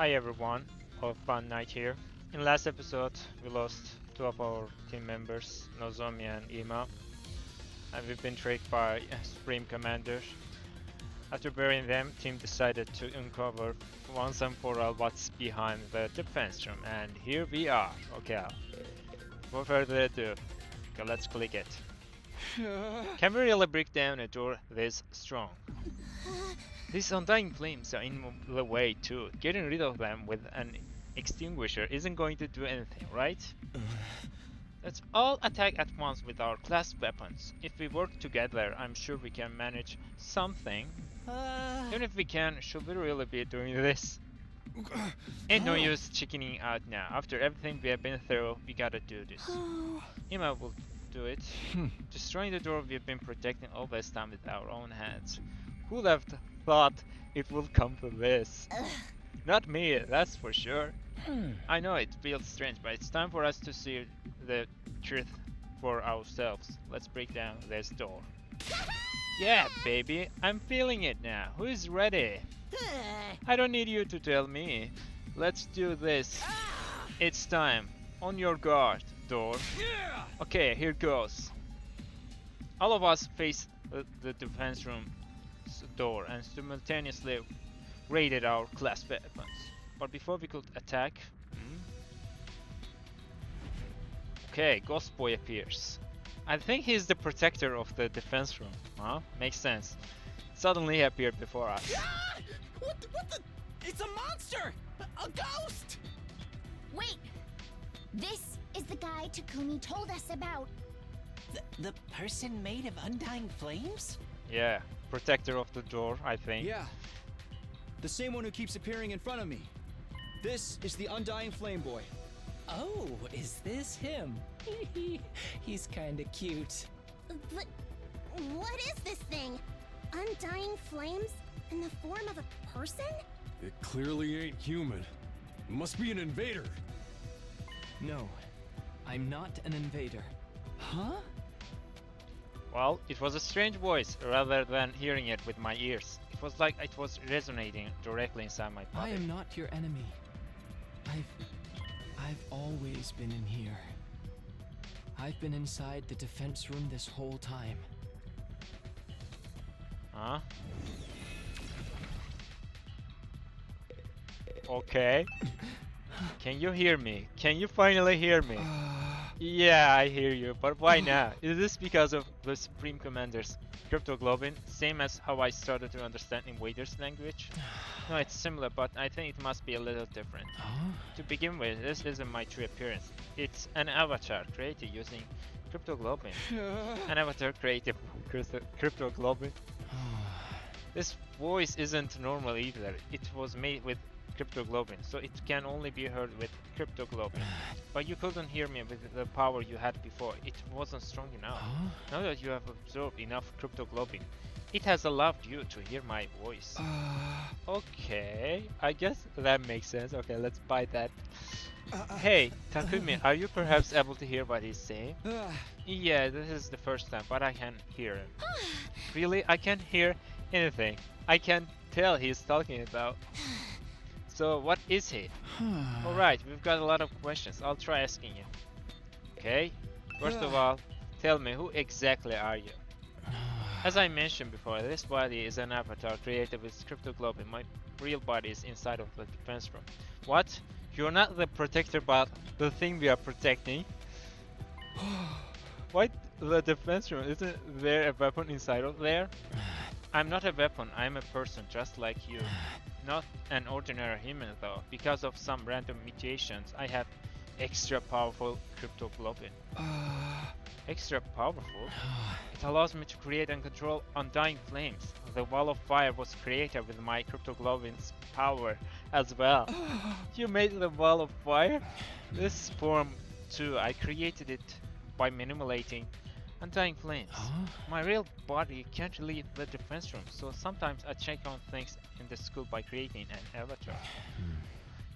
Hi everyone, of Fun Night here. In last episode, we lost two of our team members, Nozomi and Ima, and we've been tricked by Supreme Commander. After burying them, team decided to uncover once and for all what's behind the defense room, and here we are. Okay, without further ado, okay, let's click it. Can we really break down a door this strong? These undying flames are in the way too. Getting rid of them with an extinguisher isn't going to do anything, right? Let's all attack at once with our class weapons. If we work together, I'm sure we can manage something. Even if we can, should we really be doing this? Ain't no use chickening out now. After everything we have been through, we gotta do this. Ima will do it. Destroying the door we've been protecting all this time with our own hands. Who left thought it would come to this? Not me, that's for sure. I know it feels strange, but it's time for us to see the truth for ourselves. Let's break down this door. Yeah, baby, I'm feeling it now. Who is ready? I don't need you to tell me. Let's do this. It's time. On your guard, door. Okay, here goes. All of us face the defense room door and simultaneously raided our class weapons. But before we could attack... Okay, Ghost Boy appears. I think he's the protector of the defense room. Huh? Makes sense. Suddenly he appeared before us. What the? It's a monster! A ghost! Wait! This is the guy Takumi told us about. The person made of undying flames? Yeah, protector of the door, I think. Yeah, the same one who keeps appearing in front of me. This is the Undying Flame Boy. Oh, is this him? He's kinda cute. But what is this thing? Undying flames in the form of a person? It clearly ain't human. Must be an invader. No, I'm not an invader. Huh? Well, it was a strange voice rather than hearing it with my ears. It was like it was resonating directly inside my body. I am not your enemy. I've always been in here. I've been inside the defense room this whole time. Huh? Okay. Can you hear me? Can you finally hear me? Yeah, I hear you, but why now? Is this because of the Supreme Commander's cryptoglobin? Same as how I started to understand Invader's language? No, it's similar, but I think it must be a little different. To begin with, this isn't my true appearance. It's an avatar created using cryptoglobin. An avatar created cryptoglobin. This voice isn't normal either. It was made with cryptoglobin, so it can only be heard with cryptoglobin. But you couldn't hear me with the power you had before. It wasn't strong enough. Now that you have absorbed enough cryptoglobin, it has allowed you to hear my voice. Okay, I guess that makes sense. Okay, let's buy that. Hey, Takumi, are you perhaps able to hear what he's saying? Yeah, this is the first time, but I can hear him. Really? I can't hear anything. I can't tell he's talking about. So what is he? Alright, we've got a lot of questions. I'll try asking you. Okay, first of all, tell me, who exactly are you? As I mentioned before, this body is an avatar created with cryptoglobin. My real body is inside of the defense room. What? You're not the protector, but the thing we are protecting? Why the defense room? Isn't there a weapon inside of there? I'm not a weapon, I'm a person just like you. Not an ordinary human though. Because of some random mutations, I have extra powerful cryptoglobin. Extra powerful? It allows me to create and control undying flames. The wall of fire was created with my cryptoglobin's power as well. You made the wall of fire? This form too, I created it by manipulating undying flames. My real body can't leave the defense room, so sometimes I check on things in the school by creating an avatar.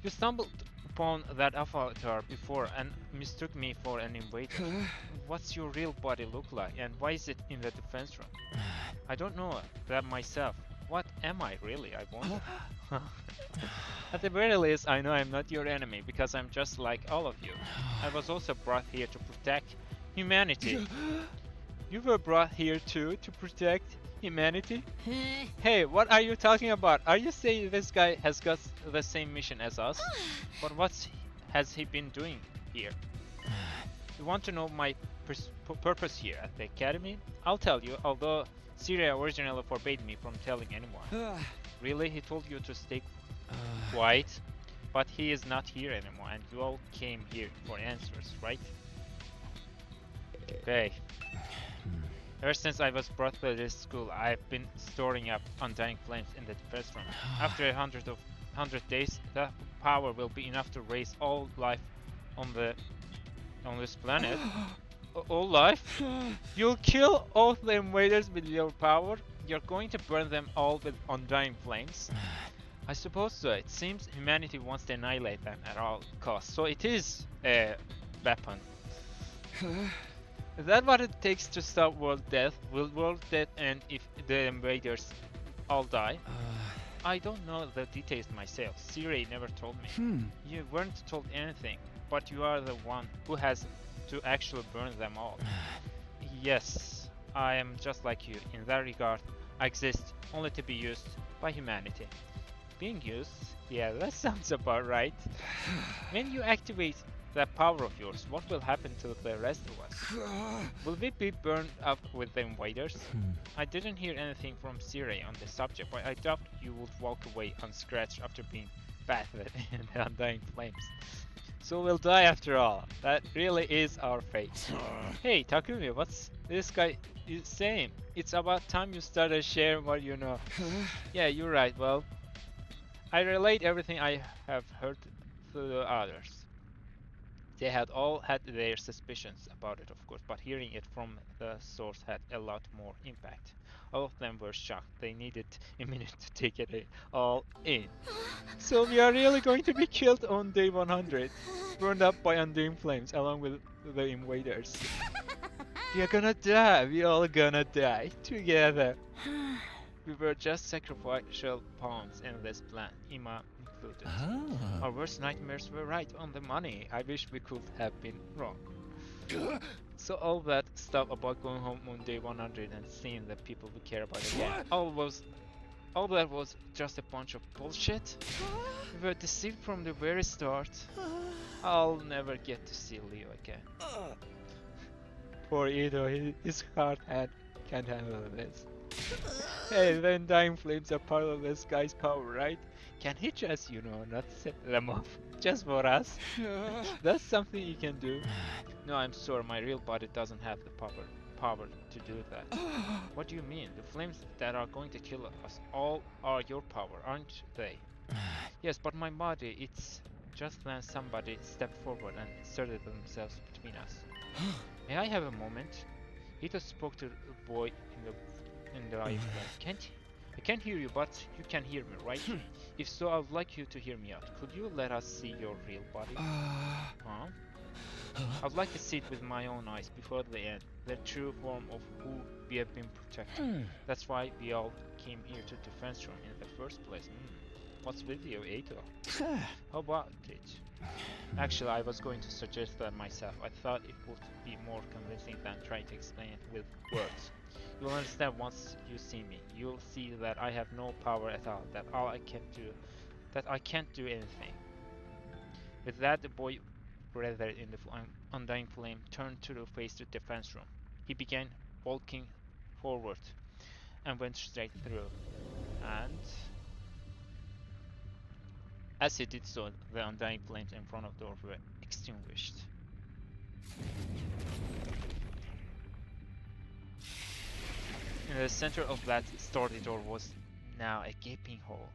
You stumbled upon that avatar before and mistook me for an invader. What's your real body look like, and why is it in the defense room? I don't know that myself. What am I really, I wonder? At the very least, I know I'm not your enemy because I'm just like all of you. I was also brought here to protect humanity. You were brought here too to protect humanity? Hey, what are you talking about? Are you saying this guy has got the same mission as us? But has he been doing here? You want to know my purpose here at the academy? I'll tell you, although Sirei originally forbade me from telling anyone. Really? He told you to stay quiet? But he is not here anymore and you all came here for answers, right? Okay. Ever since I was brought to this school, I've been storing up undying flames in the defense room. After 100 days, that power will be enough to raise all life on this planet. All life? You'll kill all the invaders with your power? You're going to burn them all with undying flames? I suppose so. It seems humanity wants to annihilate them at all costs. So it is a weapon. Is that what it takes to stop world death? Will world death end if the invaders all die? I don't know the details myself. Sirei never told me. You weren't told anything, but you are the one who has to actually burn them all. Yes, I am just like you. In that regard, I exist only to be used by humanity. Being used? Yeah, that sounds about right. When you activate that power of yours, what will happen to the rest of us? Will we be burned up with the invaders? I didn't hear anything from Sirei on the subject, but I doubt you would walk away unscratched after being bathed in the undying flames. So we'll die after all. That really is our fate. Hey Takumi, what's this guy is saying? It's about time you started sharing what you know. Yeah, you're right. Well, I relate everything I have heard to the others. They had all had their suspicions about it, of course, but hearing it from the source had a lot more impact. All of them were shocked. They needed a minute to take it all in. So we are really going to be killed on day 100, burned up by undying flames along with the invaders. We are gonna die. We all gonna die together. We were just sacrificial pawns in this plan, Ima included. Our worst nightmares were right on the money. I wish we could have been wrong. So all that stuff about going home on day 100 and seeing the people we care about again, all that was just a bunch of bullshit. We were deceived from the very start. I'll never get to see Leo again. Poor Eito, his heart can't handle this. Hey, the undying flames are part of this guy's power, right? Can he just, not set them off just for us? That's something he can do. No, I'm sorry, my real body doesn't have the power to do that. What do you mean? The flames that are going to kill us all are your power, aren't they? Yes, but my body, it's just when somebody stepped forward and inserted themselves between us. May I have a moment? Eito spoke to the boy in the iPhone. I can't hear you, but you can hear me, right? If so, I would like you to hear me out. Could you let us see your real body? Huh? I would like to see it with my own eyes before the end. The true form of who we have been protecting. That's why we all came here to defense room in the first place. What's with you, Eito? How about it? Actually, I was going to suggest that myself. I thought it would be more convincing than trying to explain it with words. You'll understand once you see me. You'll see that I have no power at all. That I can't do anything. With that, the boy, rather in the undying flame, turned to face the defense room. He began walking forward and went straight through. And as he did so, the undying flames in front of the door were extinguished. In the center of that sturdy door was now a gaping hole,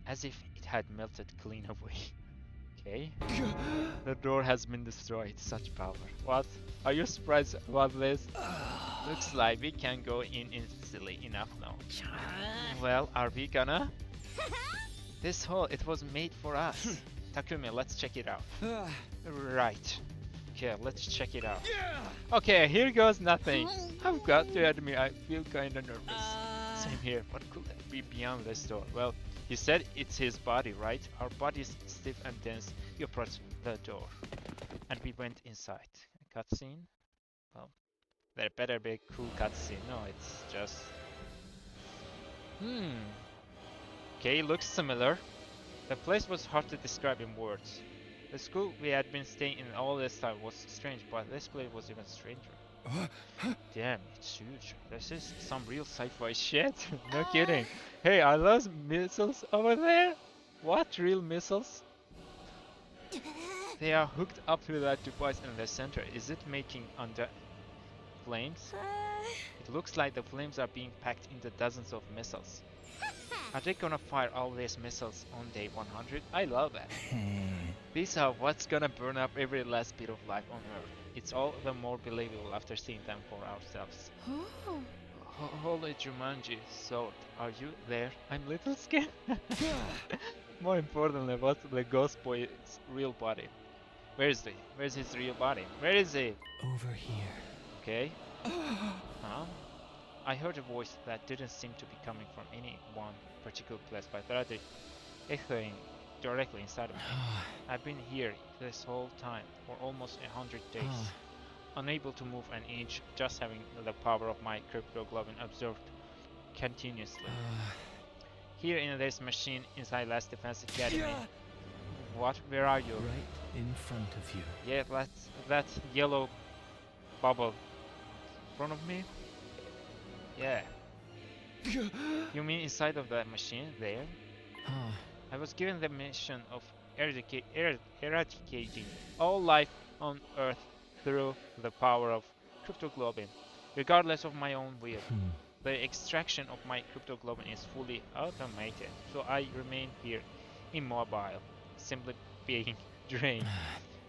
as if it had melted clean away. Okay. The door has been destroyed. Such power. What? Are you surprised about this? Looks like we can go in easily enough now. Well, are we gonna? This hole, it was made for us. Takumi, let's check it out. Right. Okay, let's check it out. Okay, here goes nothing. I've got to admit, I feel kinda nervous. Same here, what could be beyond this door? Well, He said it's his body, right? Our body is stiff and dense. You approach the door. And we went inside. A cutscene? Well, there better be a cool cutscene. No, it's just... Okay, looks similar. The place was hard to describe in words. The school we had been staying in all this time was strange, but this place was even stranger. Damn, it's huge. This is some real sci-fi shit. No kidding. Hey, are those missiles over there? What? Real missiles? They are hooked up to that device in the center. Is it making under flames? It looks like the flames are being packed into dozens of missiles. Are they gonna fire all these missiles on day 100? I love that. These are what's gonna burn up every last bit of life on Earth. It's all the more believable after seeing them for ourselves. Holy Jumanji, Sword, are you there? I'm little scared. More importantly, what's the ghost boy's real body? Where's his real body? Where is he? Over here. Okay. Huh? I heard a voice that didn't seem to be coming from any one particular place, but rather echoing directly inside of me. I've been here this whole time, for almost 100 days, unable to move an inch, just having the power of my cryptoglobin absorbed continuously. Here in this machine inside Last Defense Academy. What? Where are you? Right in front of you. Yeah, that's that yellow bubble in front of me. Yeah. You mean inside of that machine there? I was given the mission of eradicating all life on Earth through the power of cryptoglobin, regardless of my own will. The extraction of my cryptoglobin is fully automated, so I remain here, immobile, simply being drained.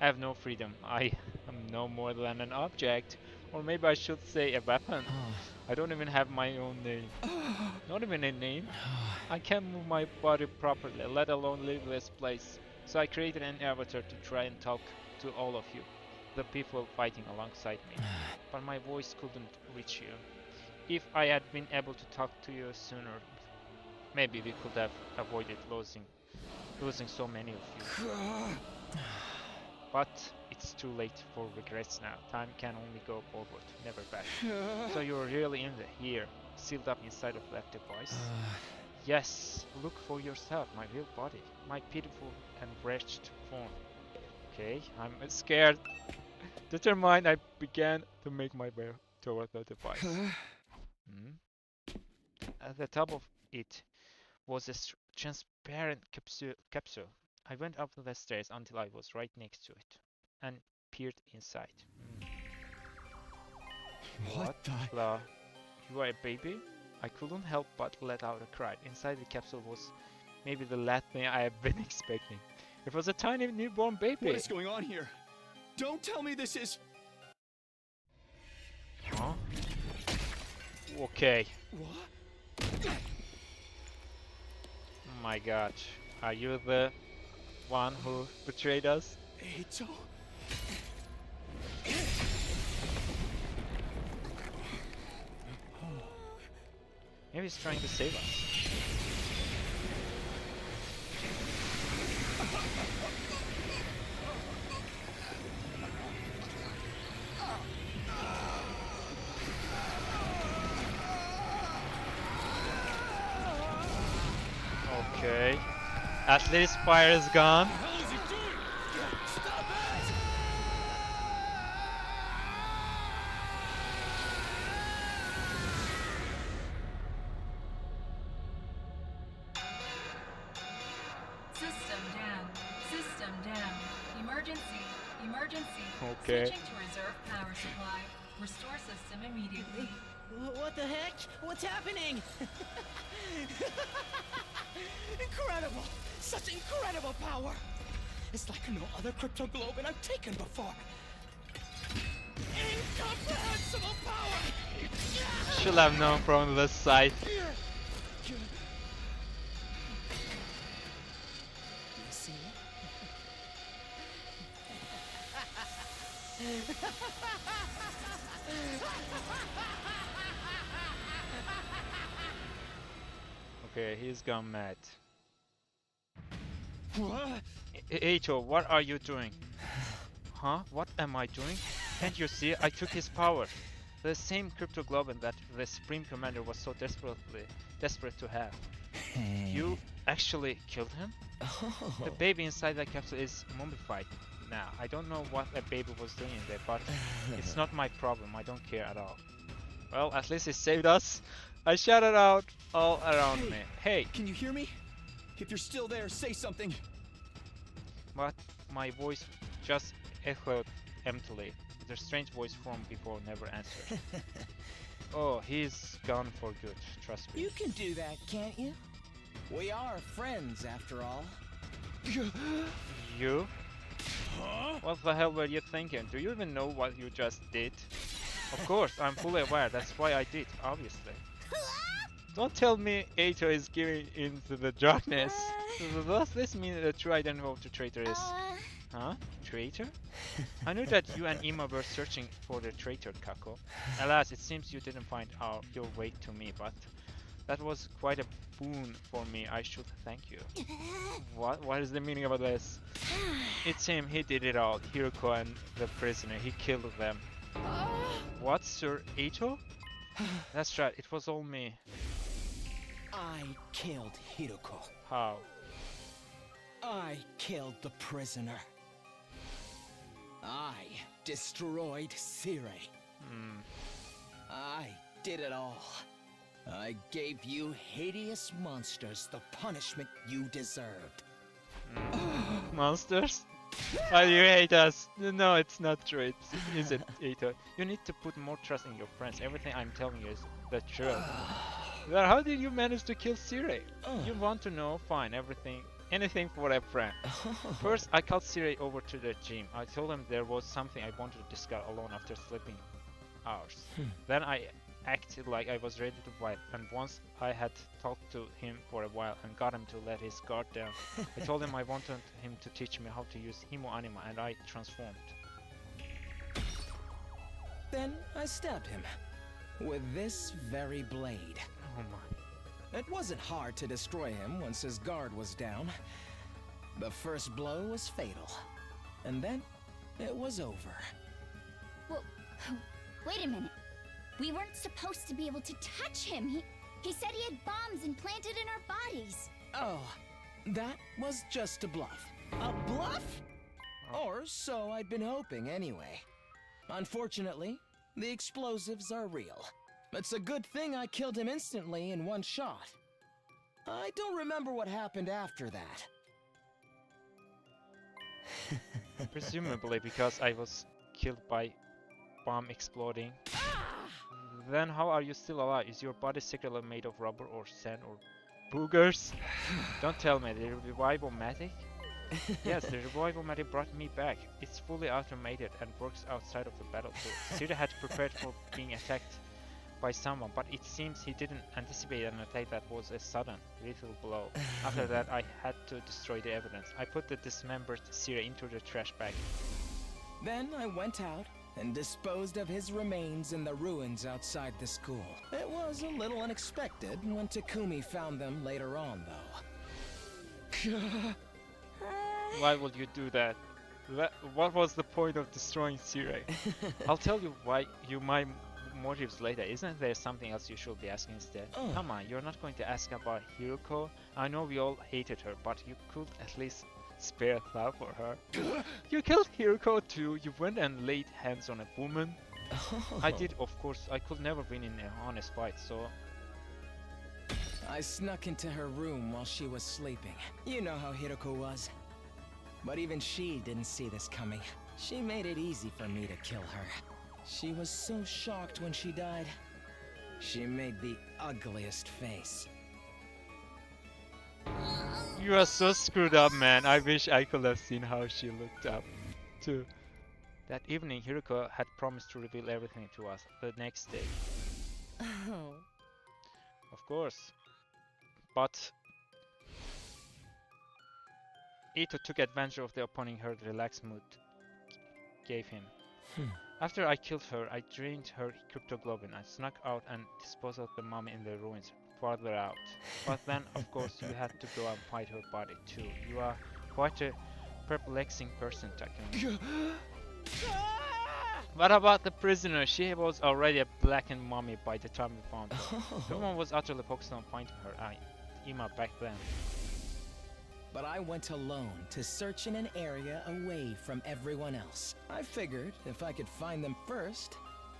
I have no freedom. I am no more than an object, or maybe I should say a weapon. I don't even have my own name. Not even a name. I can't move my body properly, let alone leave this place. So I created an avatar to try and talk to all of you, the people fighting alongside me. But my voice couldn't reach you. If I had been able to talk to you sooner, maybe we could have avoided losing so many of you. But it's too late for regrets now. Time can only go forward, never back. So you're really in here, sealed up inside of that device? Yes, look for yourself, my real body, my pitiful and wretched form. Okay, I'm scared. Determined, I began to make my way toward the device. At the top of it was a transparent capsule. I went up the stairs until I was right next to it and peered inside. What the? You are a baby? I couldn't help but let out a cry. Inside the capsule was maybe the last thing I have been expecting. It was a tiny newborn baby. What is going on here? Don't tell me this is... Huh? Okay. What? Oh my god. Are you the one who betrayed us? Eito? Maybe he's trying to save us. Okay. At least fire is gone. System down. Emergency. Okay. Switching to reserve power supply. Restore system immediately. What the heck? What's happening? Incredible! Such incredible power! It's like no other cryptoglobin I've taken before. Incomprehensible power! Should have known from the side. You see? Okay, he's gone mad. What? Eito, what are you doing? Huh? What am I doing? Can't you see? I took his power. The same cryptoglobin that the Supreme Commander was so desperate to have. You actually killed him? The baby inside that capsule is mummified now. I don't know what a baby was doing in there, but it's not my problem. I don't care at all. Well, at least he saved us. I shouted out all around me. Hey! Can you hear me? If you're still there, say something. But my voice just echoed emptily. The strange voice from before never answered. Oh, he's gone for good, trust me. You can do that, can't you? We are friends, after all. You? What the hell were you thinking? Do you even know what you just did? Of course, I'm fully aware. That's why I did, obviously. Don't tell me Eito is giving into the darkness. Does this mean the true identity of the traitor is... Huh? Traitor? I knew that you and Ima were searching for the traitor, Kako. Alas, it seems you didn't find out your way to me, but that was quite a boon for me. I should thank you. What is the meaning of this? It's him, he did it all. Hiruko and the prisoner, he killed them. What, Sir Eito? That's right, it was all me. I killed Hiruko. How? I killed the prisoner. I destroyed Sirei. I did it all. I gave you hideous monsters the punishment you deserved. Monsters? Why do you hate us? No, it's not true, is it, Eito? You need to put more trust in your friends. Everything I'm telling you is the truth. Well, how did you manage to kill Sirei? You want to know? Fine, anything for a friend. First, I called Sirei over to the gym. I told him there was something I wanted to discuss alone after sleeping hours. Then I acted like I was ready to fight, and once I had talked to him for a while and got him to let his guard down, I told him I wanted him to teach me how to use hemoanima, and I transformed. Then I stabbed him with this very blade. Oh my. It wasn't hard to destroy him once his guard was down. The first blow was fatal, and then it was over. Well, wait a minute. We weren't supposed to be able to touch him. He said he had bombs implanted in our bodies. Oh, that was just a bluff. A bluff? Or so I'd been hoping anyway. Unfortunately, the explosives are real. It's a good thing I killed him instantly in one shot. I don't remember what happened after that. Presumably because I was killed by bomb exploding. Then how are you still alive? Is your body secretly made of rubber or sand or boogers? Don't tell me, the revival-matic? Yes, the revival-matic brought me back. It's fully automated and works outside of the battlefield. Sirei had prepared for being attacked by someone, but it seems he didn't anticipate an attack that was a sudden, lethal blow. After that, I had to destroy the evidence. I put the dismembered Sirei into the trash bag. Then I went out and disposed of his remains in the ruins outside the school. It was a little unexpected when Takumi found them later on, though. Why would you do that? What was the point of destroying Sirei? I'll tell you my motives later. Isn't there something else you should be asking instead? Come on, you're not going to ask about Hiruko. I know we all hated her, but you could at least spare a thought for her. You killed Hiruko too. You went and laid hands on a woman. I did, of course. I could never win in an honest fight, so... I snuck into her room while she was sleeping. You know how Hiruko was. But even she didn't see this coming. She made it easy for me to kill her. She was so shocked when she died. She made the ugliest face. You are so screwed up, man. I wish I could have seen how she looked up, too. That evening, Hiruko had promised to reveal everything to us the next day. Oh. Of course. But... Eito took advantage of the upon her relaxed mood gave him. After I killed her, I drained her cryptoglobin. I snuck out and disposed of the mummy in the ruins farther out. But then, of course, you had to go and fight her body too. You are Quite a perplexing person, Takumi. What about the prisoner? She was already a blackened mummy by the time we found her. Everyone was utterly focused on finding her Ima back then. But I went alone to search in an area away from everyone else. I figured if I could find them first,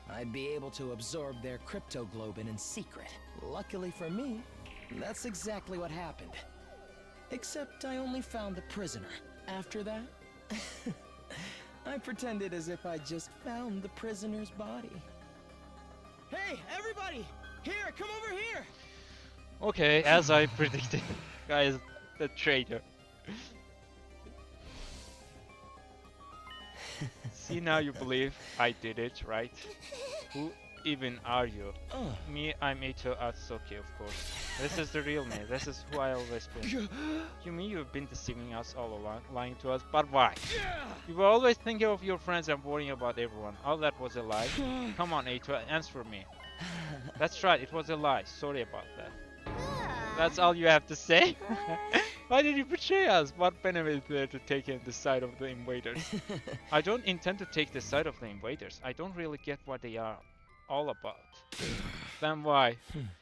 I'd be able to absorb their cryptoglobin in secret. Luckily for me, that's exactly what happened. Except I only found the prisoner. After that, I pretended as if I just found the prisoner's body. Hey, everybody! Here, come over here! Okay, as I predicted, guys, the traitor. See, now you believe I did it, right? Who even are you? Me, I'm Eito Atsuki, of course. This is the real me. This is who I always been. You mean you've been deceiving us all along, lying to us? But why? You were always thinking of your friends and worrying about everyone. All that was a lie. Come on, Eito, answer me. That's right, it was a lie. Sorry about that. That's all you have to say? Why did you betray us? What benefit is there to take the side of the invaders? I don't intend to take the side of the invaders. I don't really get what they are all about. Then why?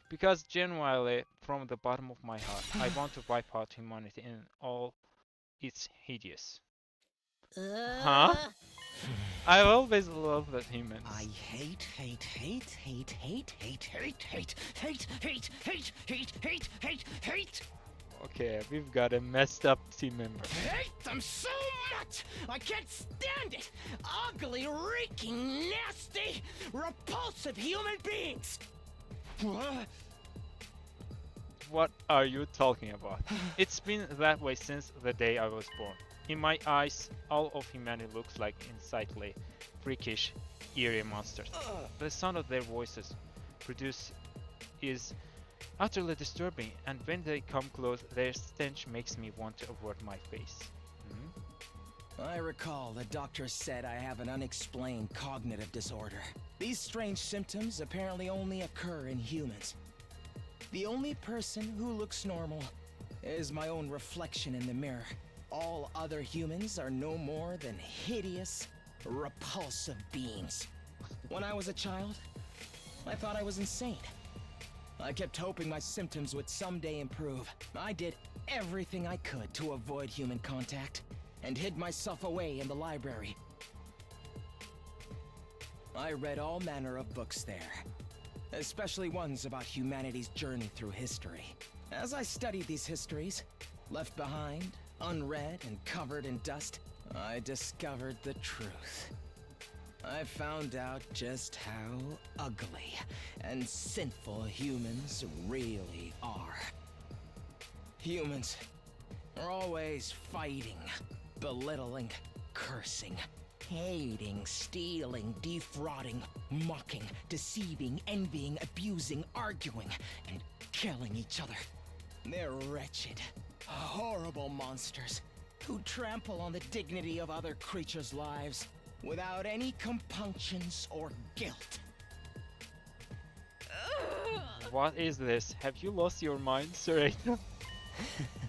Because genuinely, from the bottom of my heart, I want to wipe out humanity in all its hideous. Huh? I always loved the humans. I hate. Okay, we've got a messed up team member. Hate them so much! I can't stand it! Ugly, reeking, nasty, repulsive human beings! What are you talking about? It's been that way since the day I was born. In my eyes, all of humanity looks like unsightly, freakish, eerie monsters. The sound of their voices produce is utterly disturbing, and when they come close, their stench makes me want to avert my face. I recall the doctor said I have an unexplained cognitive disorder. These strange symptoms apparently only occur in humans. The only person who looks normal is my own reflection in the mirror. All other humans are no more than hideous, repulsive beings. When I was a child, I thought I was insane. I kept hoping my symptoms would someday improve. I did everything I could to avoid human contact, and hid myself away in the library. I read all manner of books there, especially ones about humanity's journey through history. As I studied these histories, left behind, unread and covered in dust, I discovered the truth. I found out just how ugly and sinful humans really are. Humans are always fighting, belittling, cursing, hating, stealing, defrauding, mocking, deceiving, envying, abusing, arguing, and killing each other. They're wretched, horrible monsters who trample on the dignity of other creatures' lives without any compunctions or guilt. What is this? Have you lost your mind, Sirei?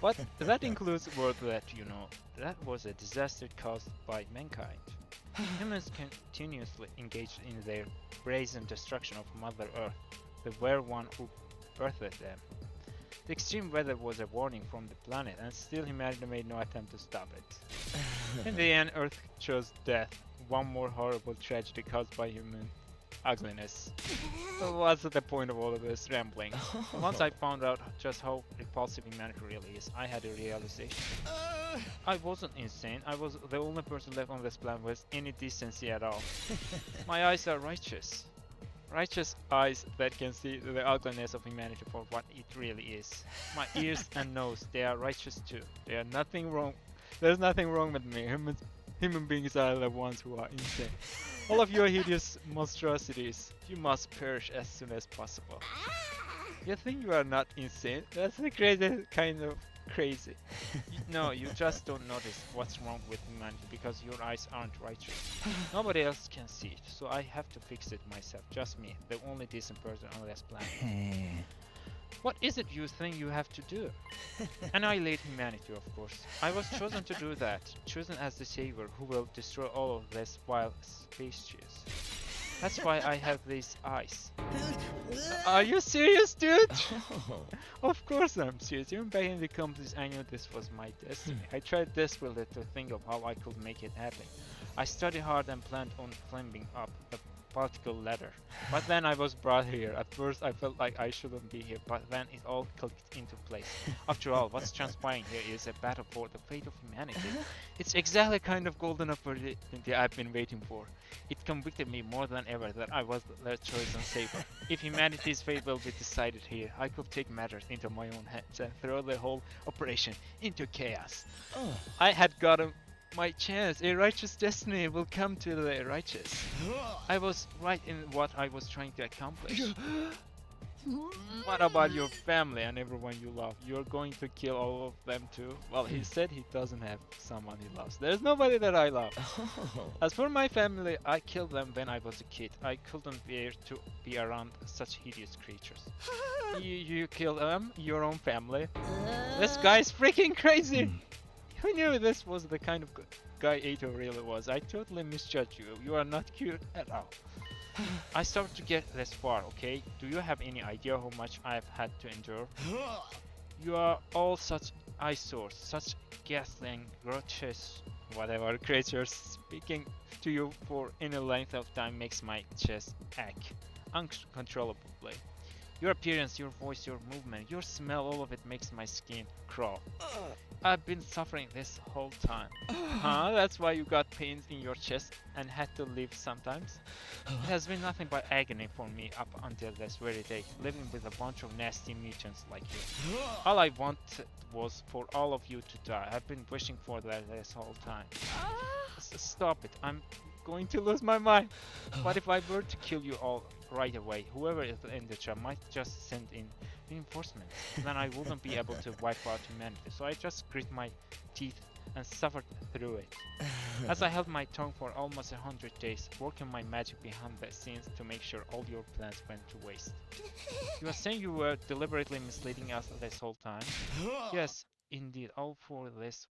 But that includes world that you know. That was a disaster caused by mankind. Humans continuously engaged in their brazen destruction of Mother Earth, the very one who birthed them. The extreme weather was a warning from the planet, and still humanity made no attempt to stop it. In the end, Earth chose death, one more horrible tragedy caused by human ugliness. So what's the point of all of this rambling? Once I found out just how repulsive humanity really is, I had a realization. I wasn't insane. I was the only person left on this planet with any decency at all. My eyes are righteous. Righteous eyes that can see the ugliness of humanity for what it really is. My ears and nose, they are righteous too. They are nothing wrong. There's nothing wrong with me. Human beings are the ones who are insane. All of your hideous monstrosities, you must perish as soon as possible. You think you are not insane? That's the crazy kind of crazy. No, you just don't notice what's wrong with humanity because your eyes aren't righteous. Nobody else can see it, so I have to fix it myself. Just me, the only decent person on this planet. What is it you think you have to do? Annihilate humanity, of course. I was chosen to do that, chosen as the savior who will destroy all of this wild species. That's why I have these eyes. Are you serious, dude? Oh. Of course I'm serious. Even back in the companies, I knew this was my destiny. I tried desperately to think of how I could make it happen. I studied hard and planned on climbing up the political ladder. But then I was brought here. At first I felt like I shouldn't be here, but then it all clicked into place. After all, what's transpiring here is a battle for the fate of humanity. It's exactly the kind of golden opportunity I've been waiting for. It convicted me more than ever that I was the chosen savior. If humanity's fate will be decided here, I could take matters into my own hands and throw the whole operation into chaos. I had gotten my chance. A righteous destiny will come to the righteous. I was right in what I was trying to accomplish. What about your family and everyone you love? You're going to kill all of them too? Well, he said he doesn't have someone he loves. There's nobody that I love. As for my family, I killed them when I was a kid. I couldn't bear to be around such hideous creatures. You killed them? Your own family? This guy's freaking crazy! Who knew this was the kind of guy Eito really was? I totally misjudged you. You are not cute at all. I started to get this far, okay? Do you have any idea how much I've had to endure? You are all such eyesores, such ghastly, grotesque, whatever creatures. Speaking to you for any length of time makes my chest ache uncontrollably. Your appearance, your voice, your movement, your smell, all of it makes my skin crawl. I've been suffering this whole time. Huh? That's why you got pains in your chest and had to leave sometimes? It has been nothing but agony for me up until this very day, living with a bunch of nasty mutants like you. All I wanted was for all of you to die. I've been wishing for that this whole time. Stop it. I'm going to lose my mind. What if I were to kill you all right away? Whoever is in the chat might just send in reinforcements. Then I wouldn't be able to wipe out humanity. So I just grit my teeth and suffered through it. As I held my tongue for almost 100 days, working my magic behind the scenes to make sure all your plans went to waste. You are saying you were deliberately misleading us this whole time? Yes, indeed, all for this.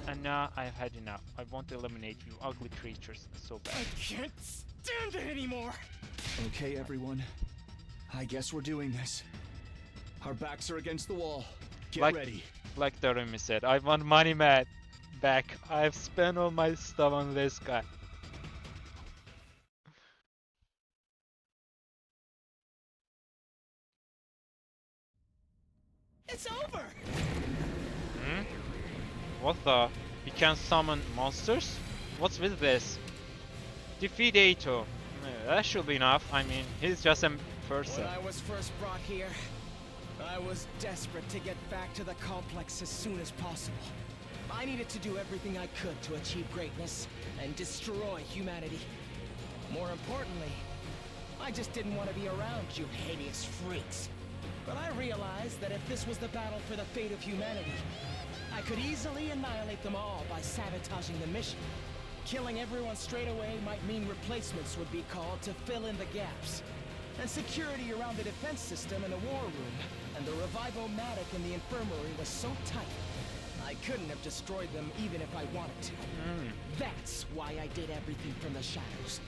And now I've had enough. I want to eliminate you ugly creatures so bad. I can't stand it anymore! Okay, everyone. I guess we're doing this. Our backs are against the wall. Get ready. Like Takumi said, I want money back. I've spent all my stuff on this guy. It's over! Hmm? What the? You can summon monsters? What's with this? Defeat Eito. That should be enough. I mean, he's just a person. When I was first brought here, I was desperate to get back to the complex as soon as possible. I needed to do everything I could to achieve greatness and destroy humanity. More importantly, I just didn't want to be around you hideous freaks. But I realized that if this was the battle for the fate of humanity, I could easily annihilate them all by sabotaging the mission. Killing everyone straight away might mean replacements would be called to fill in the gaps. And security around the defense system in the war room and the revivomatic in the infirmary was so tight, I couldn't have destroyed them even if I wanted to. That's why I did everything from the shadows.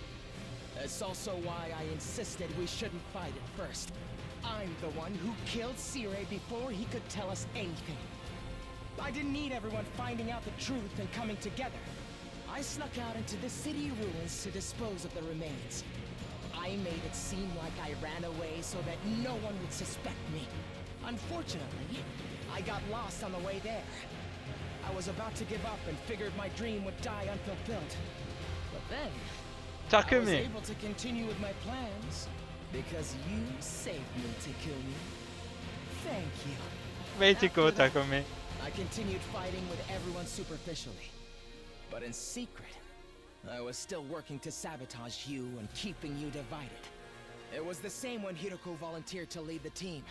It's also why I insisted we shouldn't fight at first. I'm the one who killed Sirei before he could tell us anything. I didn't need everyone finding out the truth and coming together. I snuck out into the city ruins to dispose of the remains. I made it seem like I ran away so that no one would suspect me. Unfortunately, I got lost on the way there. I was about to give up and figured my dream would die unfulfilled. But then, I was Takumi. able to continue with my plans because you saved me to kill me. Thank you. Way to go, After that, Takumi. I continued fighting with everyone superficially. But in secret, I was still working to sabotage you and keeping you divided. It was the same when Hiruko volunteered to lead the team.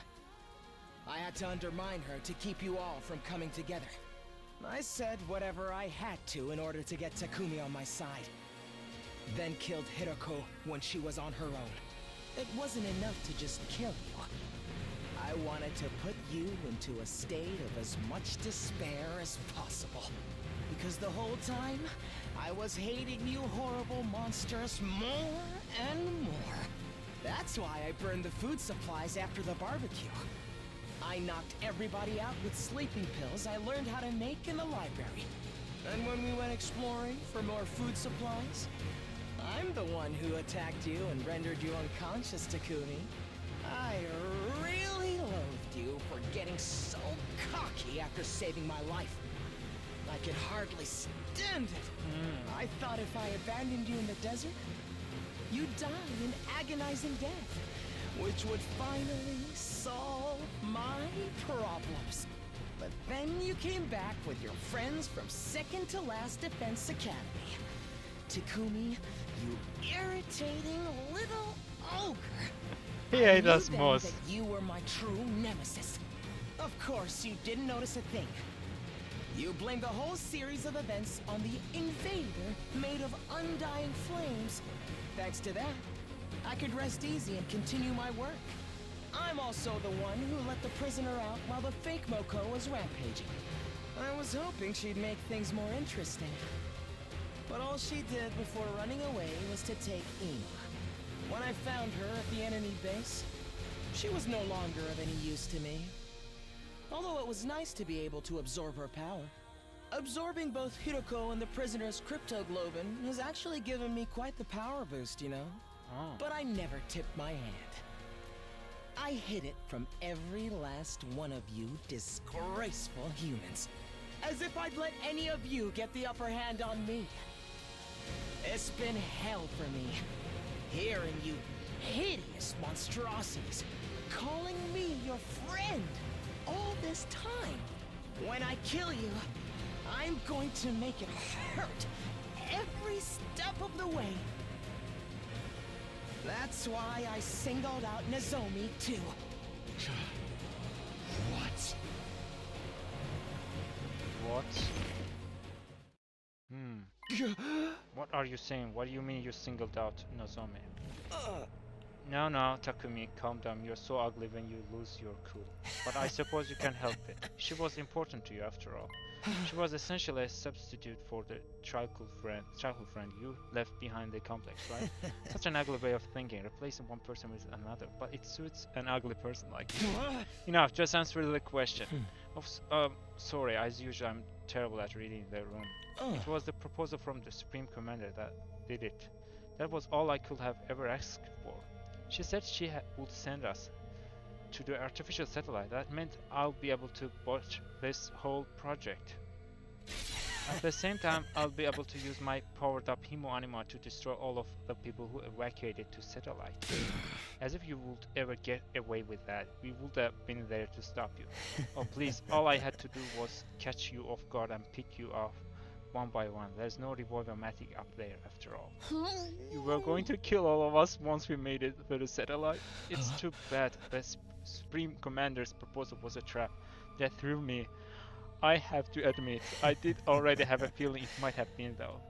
I had to undermine her to keep you all from coming together. I said whatever I had to in order to get Takumi on my side. Then killed Hiruko when she was on her own. It wasn't enough to just kill you. I wanted to put you into a state of as much despair as possible. Because the whole time, I was hating you horrible monsters more and more. That's why I burned the food supplies after the barbecue. I knocked everybody out with sleeping pills I learned how to make in the library. And when we went exploring for more food supplies, I'm the one who attacked you and rendered you unconscious, Takumi. I really loathed you for getting so cocky after saving my life. I could hardly stand it. I thought if I abandoned you in the desert, you'd die an agonizing death, which would finally solve my problems. But then you came back with your friends from second to last Defense Academy. Takumi, you irritating little ogre. He I ate knew us then most. that you were my true nemesis. Of course, you didn't notice a thing. You blamed the whole series of events on the invader made of undying flames. Thanks to that, I could rest easy and continue my work. I'm also the one who let the prisoner out while the fake Moko was rampaging. I was hoping she'd make things more interesting. But all she did before running away was to take Ima. When I found her at the enemy base, she was no longer of any use to me. Although it was nice to be able to absorb her power. Absorbing both Hiruko and the prisoner's cryptoglobin has actually given me quite the power boost, you know? Oh. But I never tipped my hand. I hid it from every last one of you disgraceful humans. As if I'd let any of you get the upper hand on me. It's been hell for me. Hearing you hideous monstrosities calling me your friend all this time. When I kill you, I'm going to make it hurt every step of the way. That's why I singled out Nozomi too. What? What? What are you saying? What do you mean you singled out Nozomi? No, Takumi, calm down. You're so ugly when you lose your cool. But I suppose you can help it. She was important to you after all. She was essentially a substitute for the childhood friend you left behind the complex, right? Such an ugly way of thinking, replacing one person with another. But it suits an ugly person like you. Enough, just answer the question. Sorry, as usual, I'm terrible at reading the room. It was the proposal from the Supreme Commander that did it. That was all I could have ever asked for. She said she would send us to the artificial satellite. That meant I'll be able to watch this whole project. At the same time, I'll be able to use my powered up hemoanima to destroy all of the people who evacuated to satellite. As if you would ever get away with that. We would have been there to stop you. Oh please, all I had to do was catch you off guard and pick you off one by one. There's no revolver-matic up there after all. You were going to kill all of us once we made it to the satellite. It's too bad the Supreme Commander's proposal was a trap that threw me. I have to admit, I did already have a feeling it might have been though.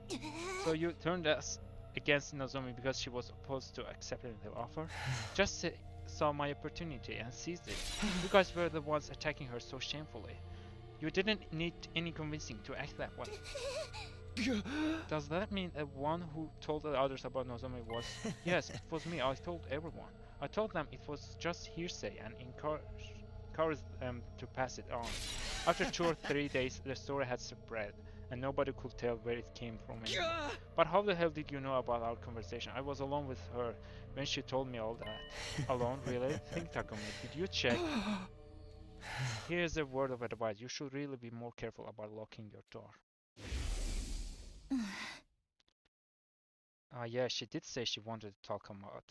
So you turned us against Nozomi because she was opposed to accepting the offer? Just saw my opportunity and seized it. You guys were the ones attacking her so shamefully. You didn't need any convincing to act that way. Does that mean the one who told the others about Nozomi was... Yes, it was me. I told everyone. I told them it was just hearsay and encouraged them to pass it on. After 2 or 3 days, the story had spread, and nobody could tell where it came from anymore. But how the hell did you know about our conversation? I was alone with her when she told me all that. Alone? Really? Think, Takumi. Did you check? Here's a word of advice. You should really be more careful about locking your door. Yeah, she did say she wanted to talk about.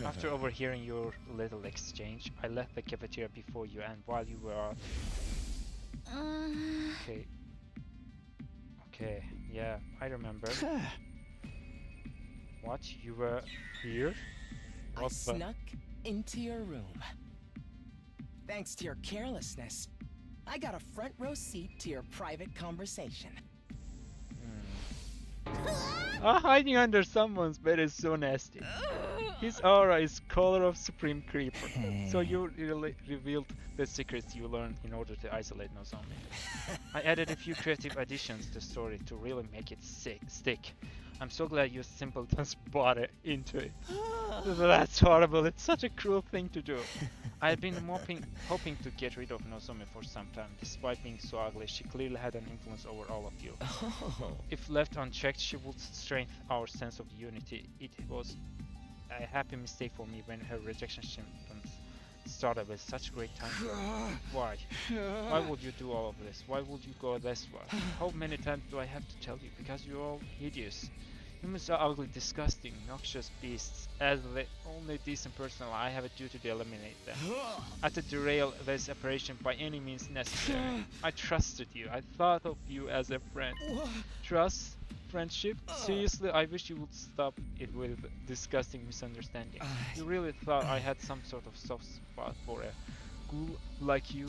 After overhearing your little exchange, I left the cafeteria before you, and while you were out... Okay, yeah, I remember. What? You were here? I snuck into your room. Thanks to your carelessness, I got a front row seat to your private conversation. Hiding under someone's bed is so nasty. His aura is color of Supreme Creeper. So you really revealed the secrets you learned in order to isolate Nozomi. I added a few creative additions to the story to really make it stick. I'm so glad you simply just bought it into it. That's horrible. It's such a cruel thing to do. I've been hoping to get rid of Nozomi for some time. Despite being so ugly, she clearly had an influence over all of you. If left unchecked, she would strengthen our sense of unity. It was a happy mistake for me when her rejection symptoms started with such great time. Why? Why would you do all of this? Why would you go this far? How many times do I have to tell you? Because you're all hideous. Humans are ugly, disgusting, noxious beasts. As the only decent person, I have a duty to eliminate them. I have to derail this operation by any means necessary. I trusted you. I thought of you as a friend. Trust? Friendship? Seriously, I wish you would stop it with disgusting misunderstanding. You really thought I had some sort of soft spot for a ghoul like you?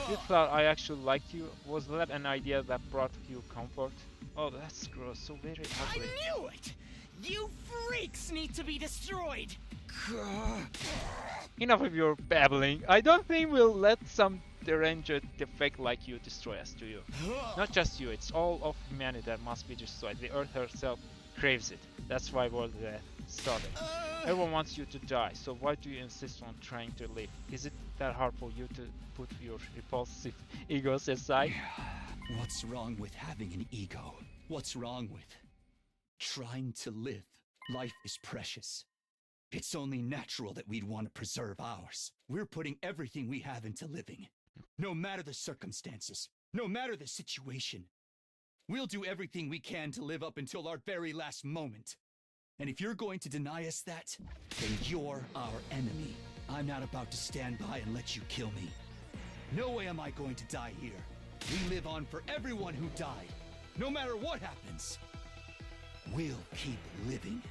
You thought I actually liked you? Was that an idea that brought you comfort? Oh, that's gross, so very ugly. I knew it! You freaks need to be destroyed! Enough of your babbling. I don't think we'll let some deranged defect like you destroy us, do you? Not just you, it's all of humanity that must be destroyed. The earth herself craves it. That's why World Death started. Everyone wants you to die, so why do you insist on trying to live? Is it that hard for you to put your repulsive egos aside? What's wrong with having an ego? What's wrong with trying to live? Life is precious. It's only natural that we'd want to preserve ours. We're putting everything we have into living. No matter the circumstances, no matter the situation. We'll do everything we can to live up until our very last moment. And if you're going to deny us that, then you're our enemy. I'm not about to stand by and let you kill me. No way am I going to die here. We live on for everyone who died. No matter what happens, we'll keep living.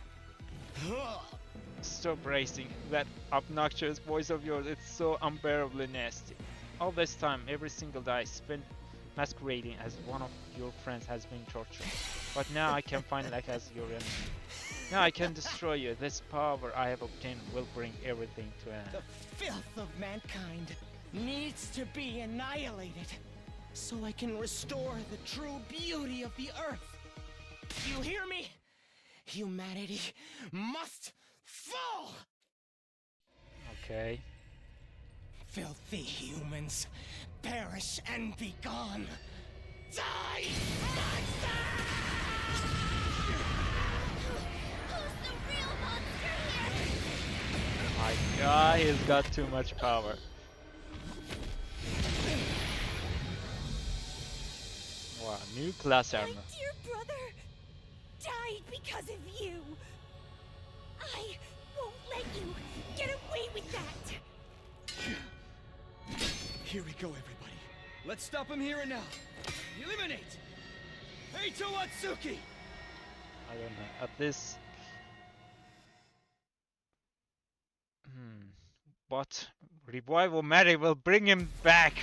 Stop racing. That obnoxious voice of yours, it's so unbearably nasty. All this time, every single day spent masquerading as one of your friends has been tortured. But now I can find like as your enemy. Now I can destroy you. This power I have obtained will bring everything to an end. The filth of mankind needs to be annihilated, so I can restore the true beauty of the earth. You hear me? Humanity must fall! Okay. Filthy humans, perish and be gone. Die, monster! Who's the real monster here? My god, he's got too much power. Wow, new class armor. My dear brother died because of you. I won't let you get away with that. Here we go, everybody. Let's stop him here and now. Eliminate! Eito Atsuki! I don't know. At this... But Revival Magic will bring him back!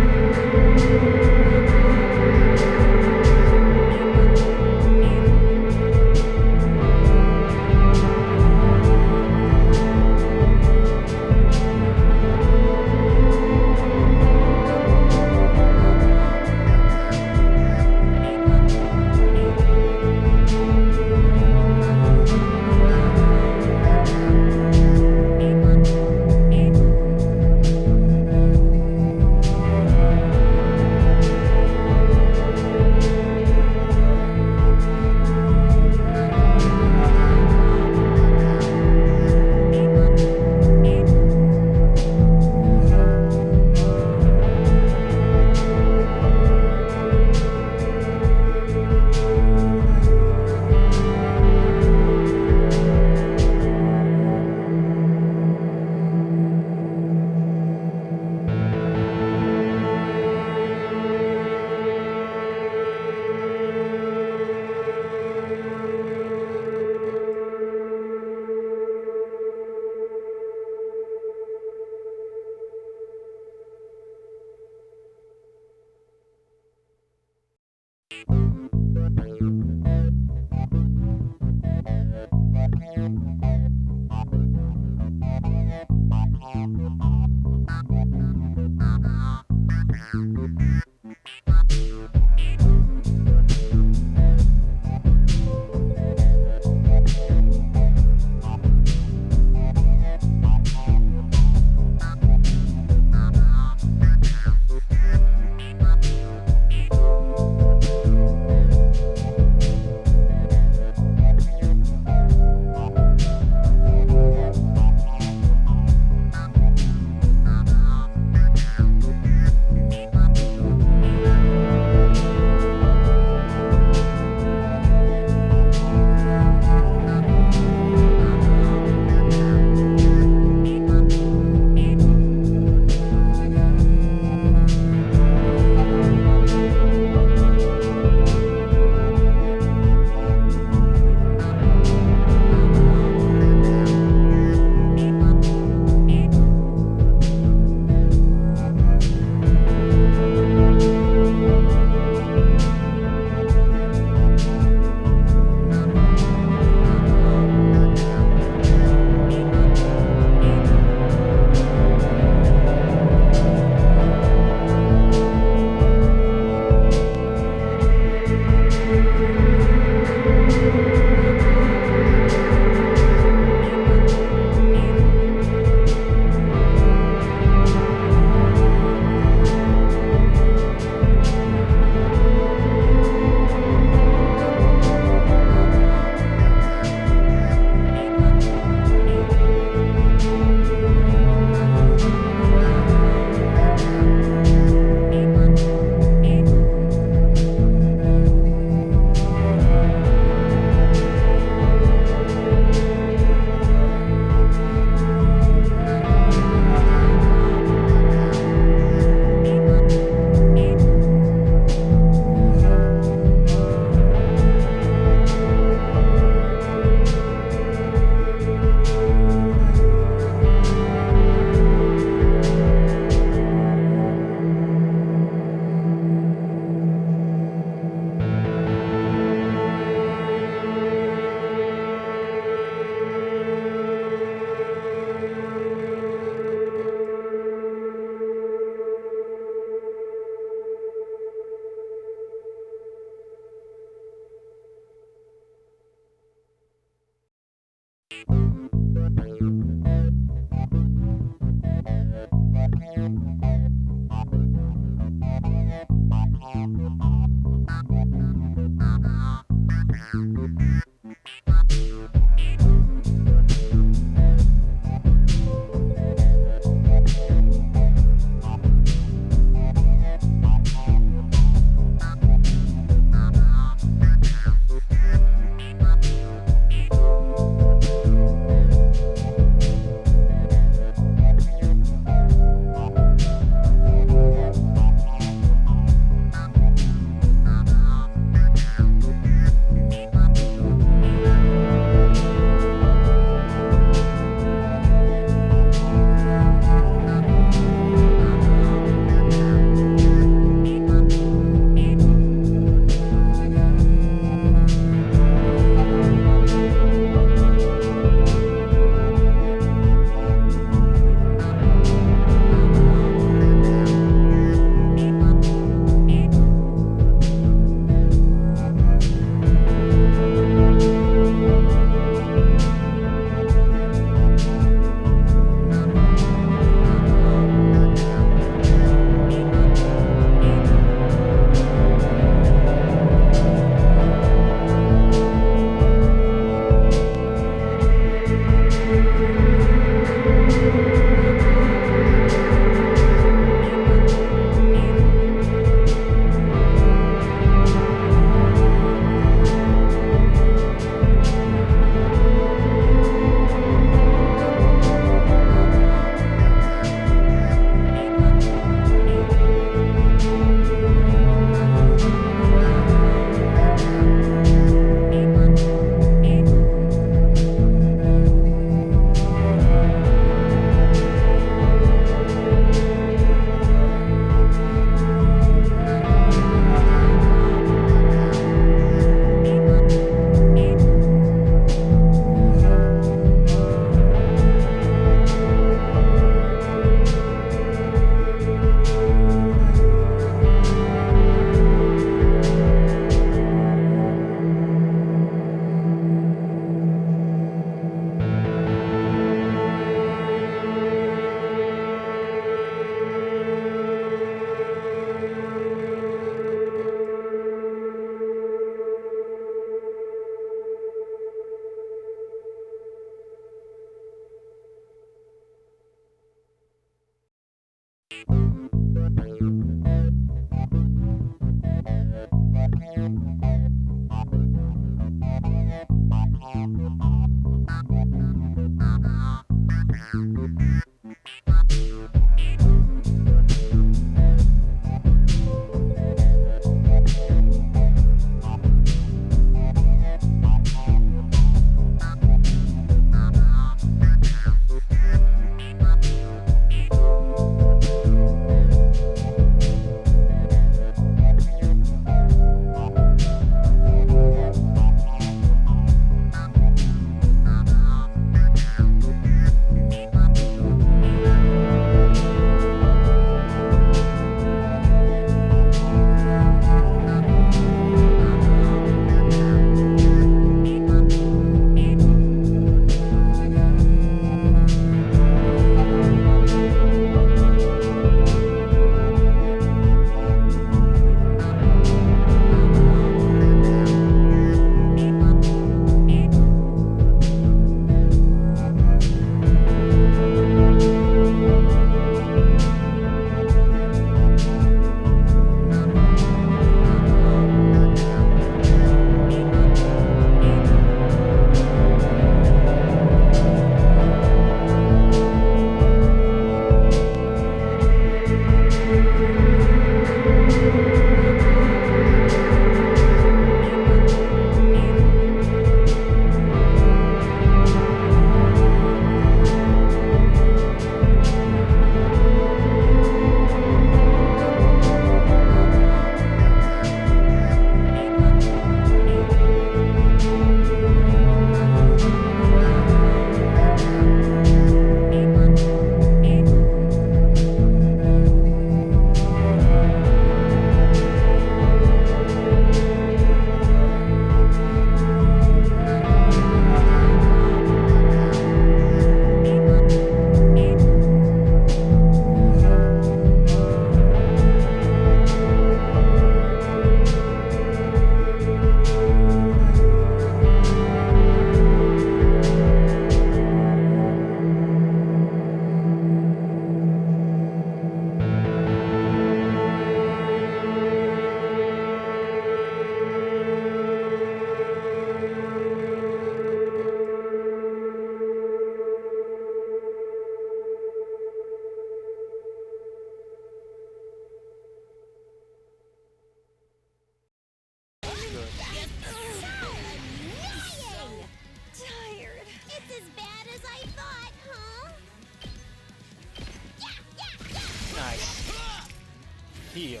Heal.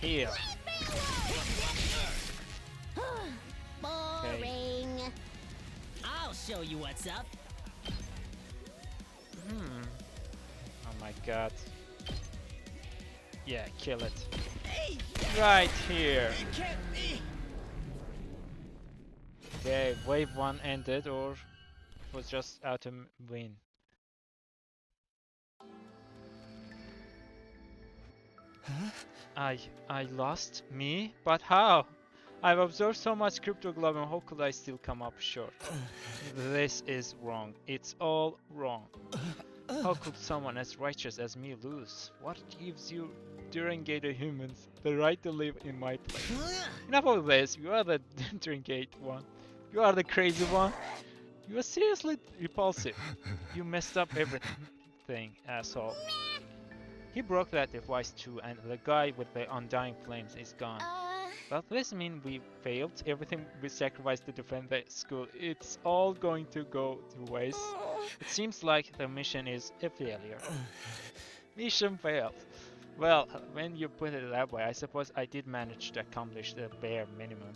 Heal. Boring. I'll show you what's up. Oh my god. Yeah, kill it. Right here. Okay, wave 1 ended, or it was just out of win. I lost? Me? But how? I've observed so much cryptoglobin, how could I still come up short? This is wrong. It's all wrong. How could someone as righteous as me lose? What gives you Durangate humans the right to live in my place? Enough of this, you are the Durangate one. You are the crazy one. You are seriously repulsive. You messed up everything, asshole. He broke that device too, and the guy with the undying flames is gone. Does this mean we failed? Everything we sacrificed to defend the school, it's all going to go to waste? It seems like the mission is a failure. Mission failed. Well, when you put it that way, I suppose I did manage to accomplish the bare minimum.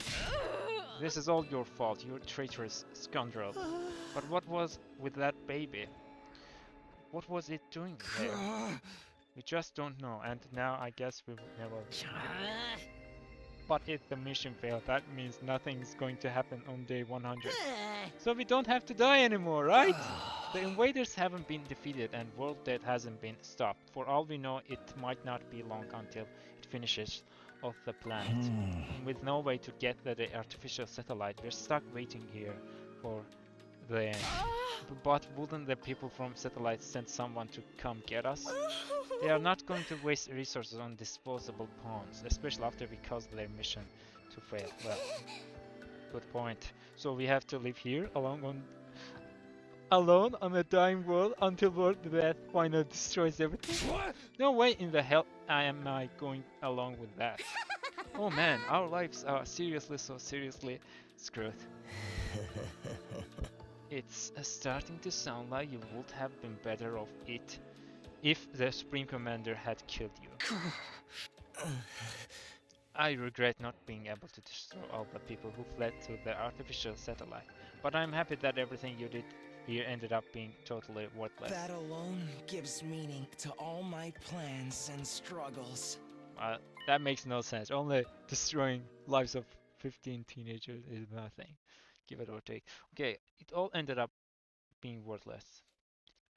This is all your fault, you traitorous scoundrel. But what was with that baby? What was it doing there? We just don't know, and now I guess we will never know. But if the mission failed, that means nothing's going to happen on day 100. So we don't have to die anymore, right? The invaders haven't been defeated and world death hasn't been stopped. For all we know, it might not be long until it finishes off the planet. And with no way to get the artificial satellite, we're stuck waiting here for the end. But wouldn't the people from satellite send someone to come get us? They are not going to waste resources on disposable pawns, especially after we caused their mission to fail. Well, good point. So we have to live here alone on a dying world until world death finally destroys everything? No way in the hell am I going along with that. Oh man, our lives are seriously screwed. It's starting to sound like you would have been better off it if the Supreme Commander had killed you. I regret not being able to destroy all the people who fled to the artificial satellite, but I'm happy that everything you did here ended up being totally worthless. That alone gives meaning to all my plans and struggles. That makes no sense. Only destroying lives of 15 teenagers is nothing. Give it or take. Okay, it all ended up being worthless.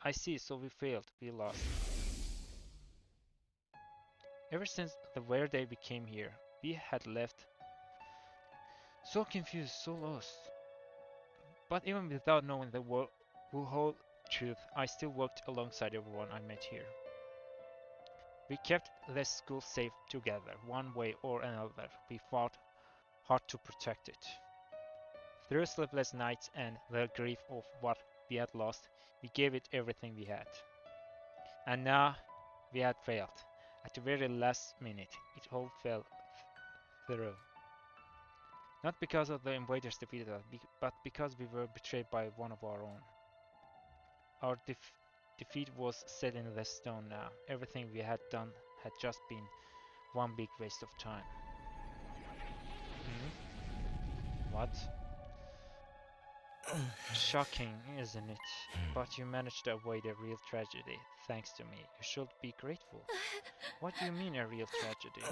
I see, so we failed, we lost. Ever since the very day we came here, we had left so confused, so lost. But even without knowing the whole truth, I still worked alongside everyone I met here. We kept the school safe together, one way or another. We fought hard to protect it. Through sleepless nights and the grief of what we had lost, we gave it everything we had. And now we had failed. At the very last minute, it all fell through. Not because of the invaders defeated us, but because we were betrayed by one of our own. Our defeat was set in the stone now. Everything we had done had just been one big waste of time. What? Shocking, isn't it? But you managed to avoid a real tragedy, thanks to me. You should be grateful. What do you mean a real tragedy?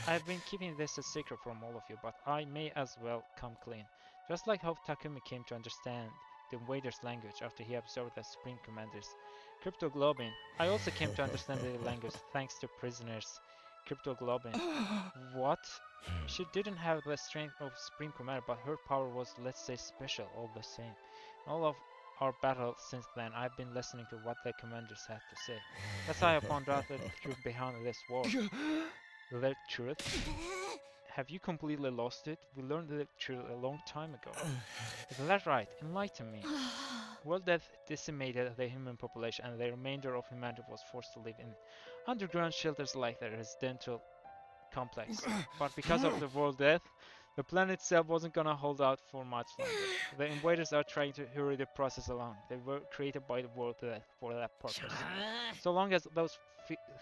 I've been keeping this a secret from all of you, but I may as well come clean. Just like how Takumi came to understand the invaders' language after he absorbed the Supreme Commander's cryptoglobin, I also came to understand their language thanks to prisoners' cryptoglobin. What? She didn't have the strength of Supreme Commander, but her power was, let's say, special all the same. In all of our battles since then, I've been listening to what the commanders had to say. That's how I found out the truth behind this war. The truth? Have you completely lost it? We learned the truth a long time ago. Is that right? Enlighten me. World death decimated the human population, and the remainder of humanity was forced to live in underground shelters like the residential complex. But because of the world death, The planet itself wasn't gonna hold out for much longer. The invaders are trying to hurry the process along. They were created by the world for that purpose. So long as those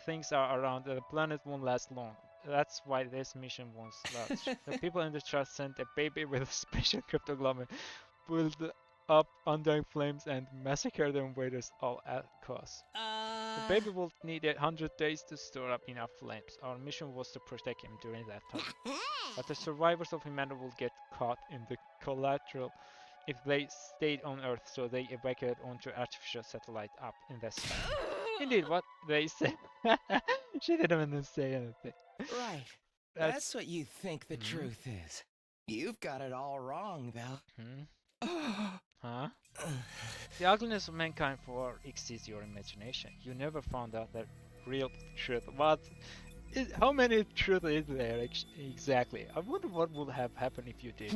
things are around, the planet won't last long. That's why this mission won't last. The people in the trust sent a baby with a special cryptoglobin, build up undying flames, and massacre the invaders all at cost. The baby will need 100 days to store up enough flames. Our mission was to protect him during that time. But the survivors of humanity will get caught in the collateral if they stayed on Earth, so they evacuated onto artificial satellite up in the sky. Indeed, what they said. She didn't even say anything. Right. That's what you think the truth is. You've got it all wrong, though. Huh? The ugliness of mankind far exceeds your imagination. You never found out the real truth. How many truth is there exactly? I wonder what would have happened if you did.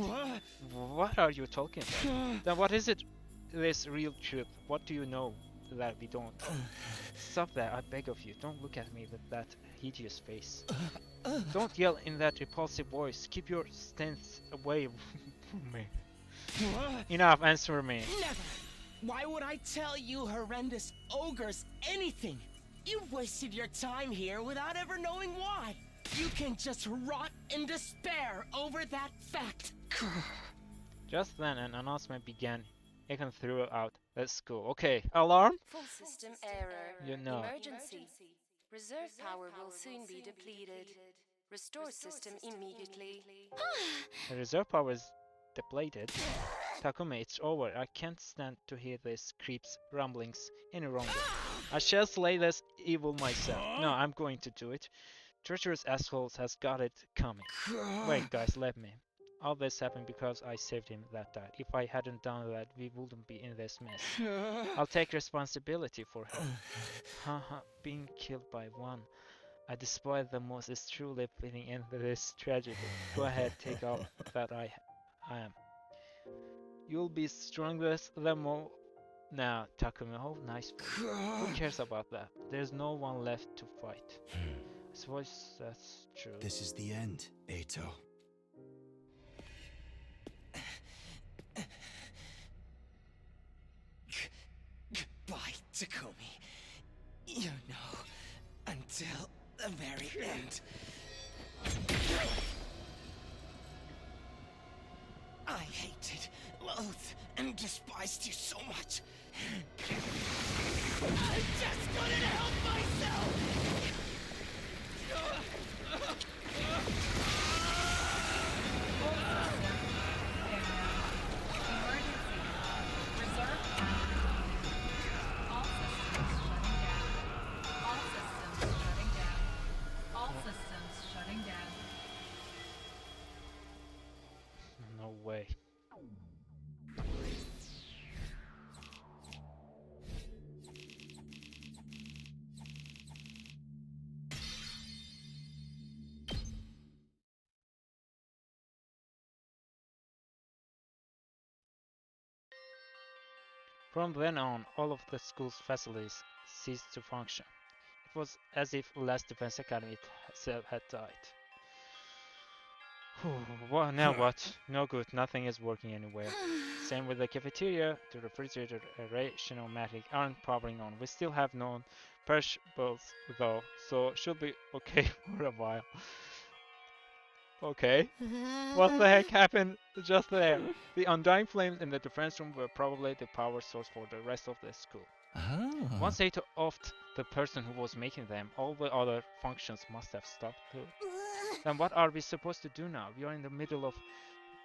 What are you talking about? Then what is it? This real truth. What do you know that we don't? Stop that, I beg of you. Don't look at me with that hideous face. Don't yell in that repulsive voice. Keep your stance away from me. Enough, answer me. Never! Why would I tell you horrendous ogres anything? You've wasted your time here without ever knowing why. You can just rot in despair over that fact. Just then an announcement began echoing throughout the school. Okay, alarm? Full system error. You know. Emergency. Reserve power will soon be depleted. Restore system immediately. The reserve power is depleted. Takumi, it's over. I can't stand to hear these creeps' rumblings any longer. I shall slay this evil myself. No, I'm going to do it. Treacherous assholes has got it coming. Wait, guys, let me. All this happened because I saved him that night. If I hadn't done that, we wouldn't be in this mess. I'll take responsibility for him. Haha, being killed by one I despise the most is truly fitting into this tragedy. Go ahead, take off that I am. You'll be strongest the more. Now, Takumi, oh nice. Who cares about that? There's no one left to fight. I suppose that's true. This is the end, Eito. Goodbye, Takumi. You know, until the very end. I hated, loathed, and despised you so much. I just couldn't help myself! No way. From then on, all of the school's facilities ceased to function. It was as if Last Defense Academy itself had died. Well, now what? No good, nothing is working anywhere. Same with the cafeteria, the refrigerator, pneumatic aren't powering on. We still have non-perishables though, so should be okay for a while. Okay. What the heck happened just there? The undying flames in the defense room were probably the power source for the rest of the school. Once Eito offed the person who was making them, all the other functions must have stopped too. Then what are we supposed to do now? We are in the middle of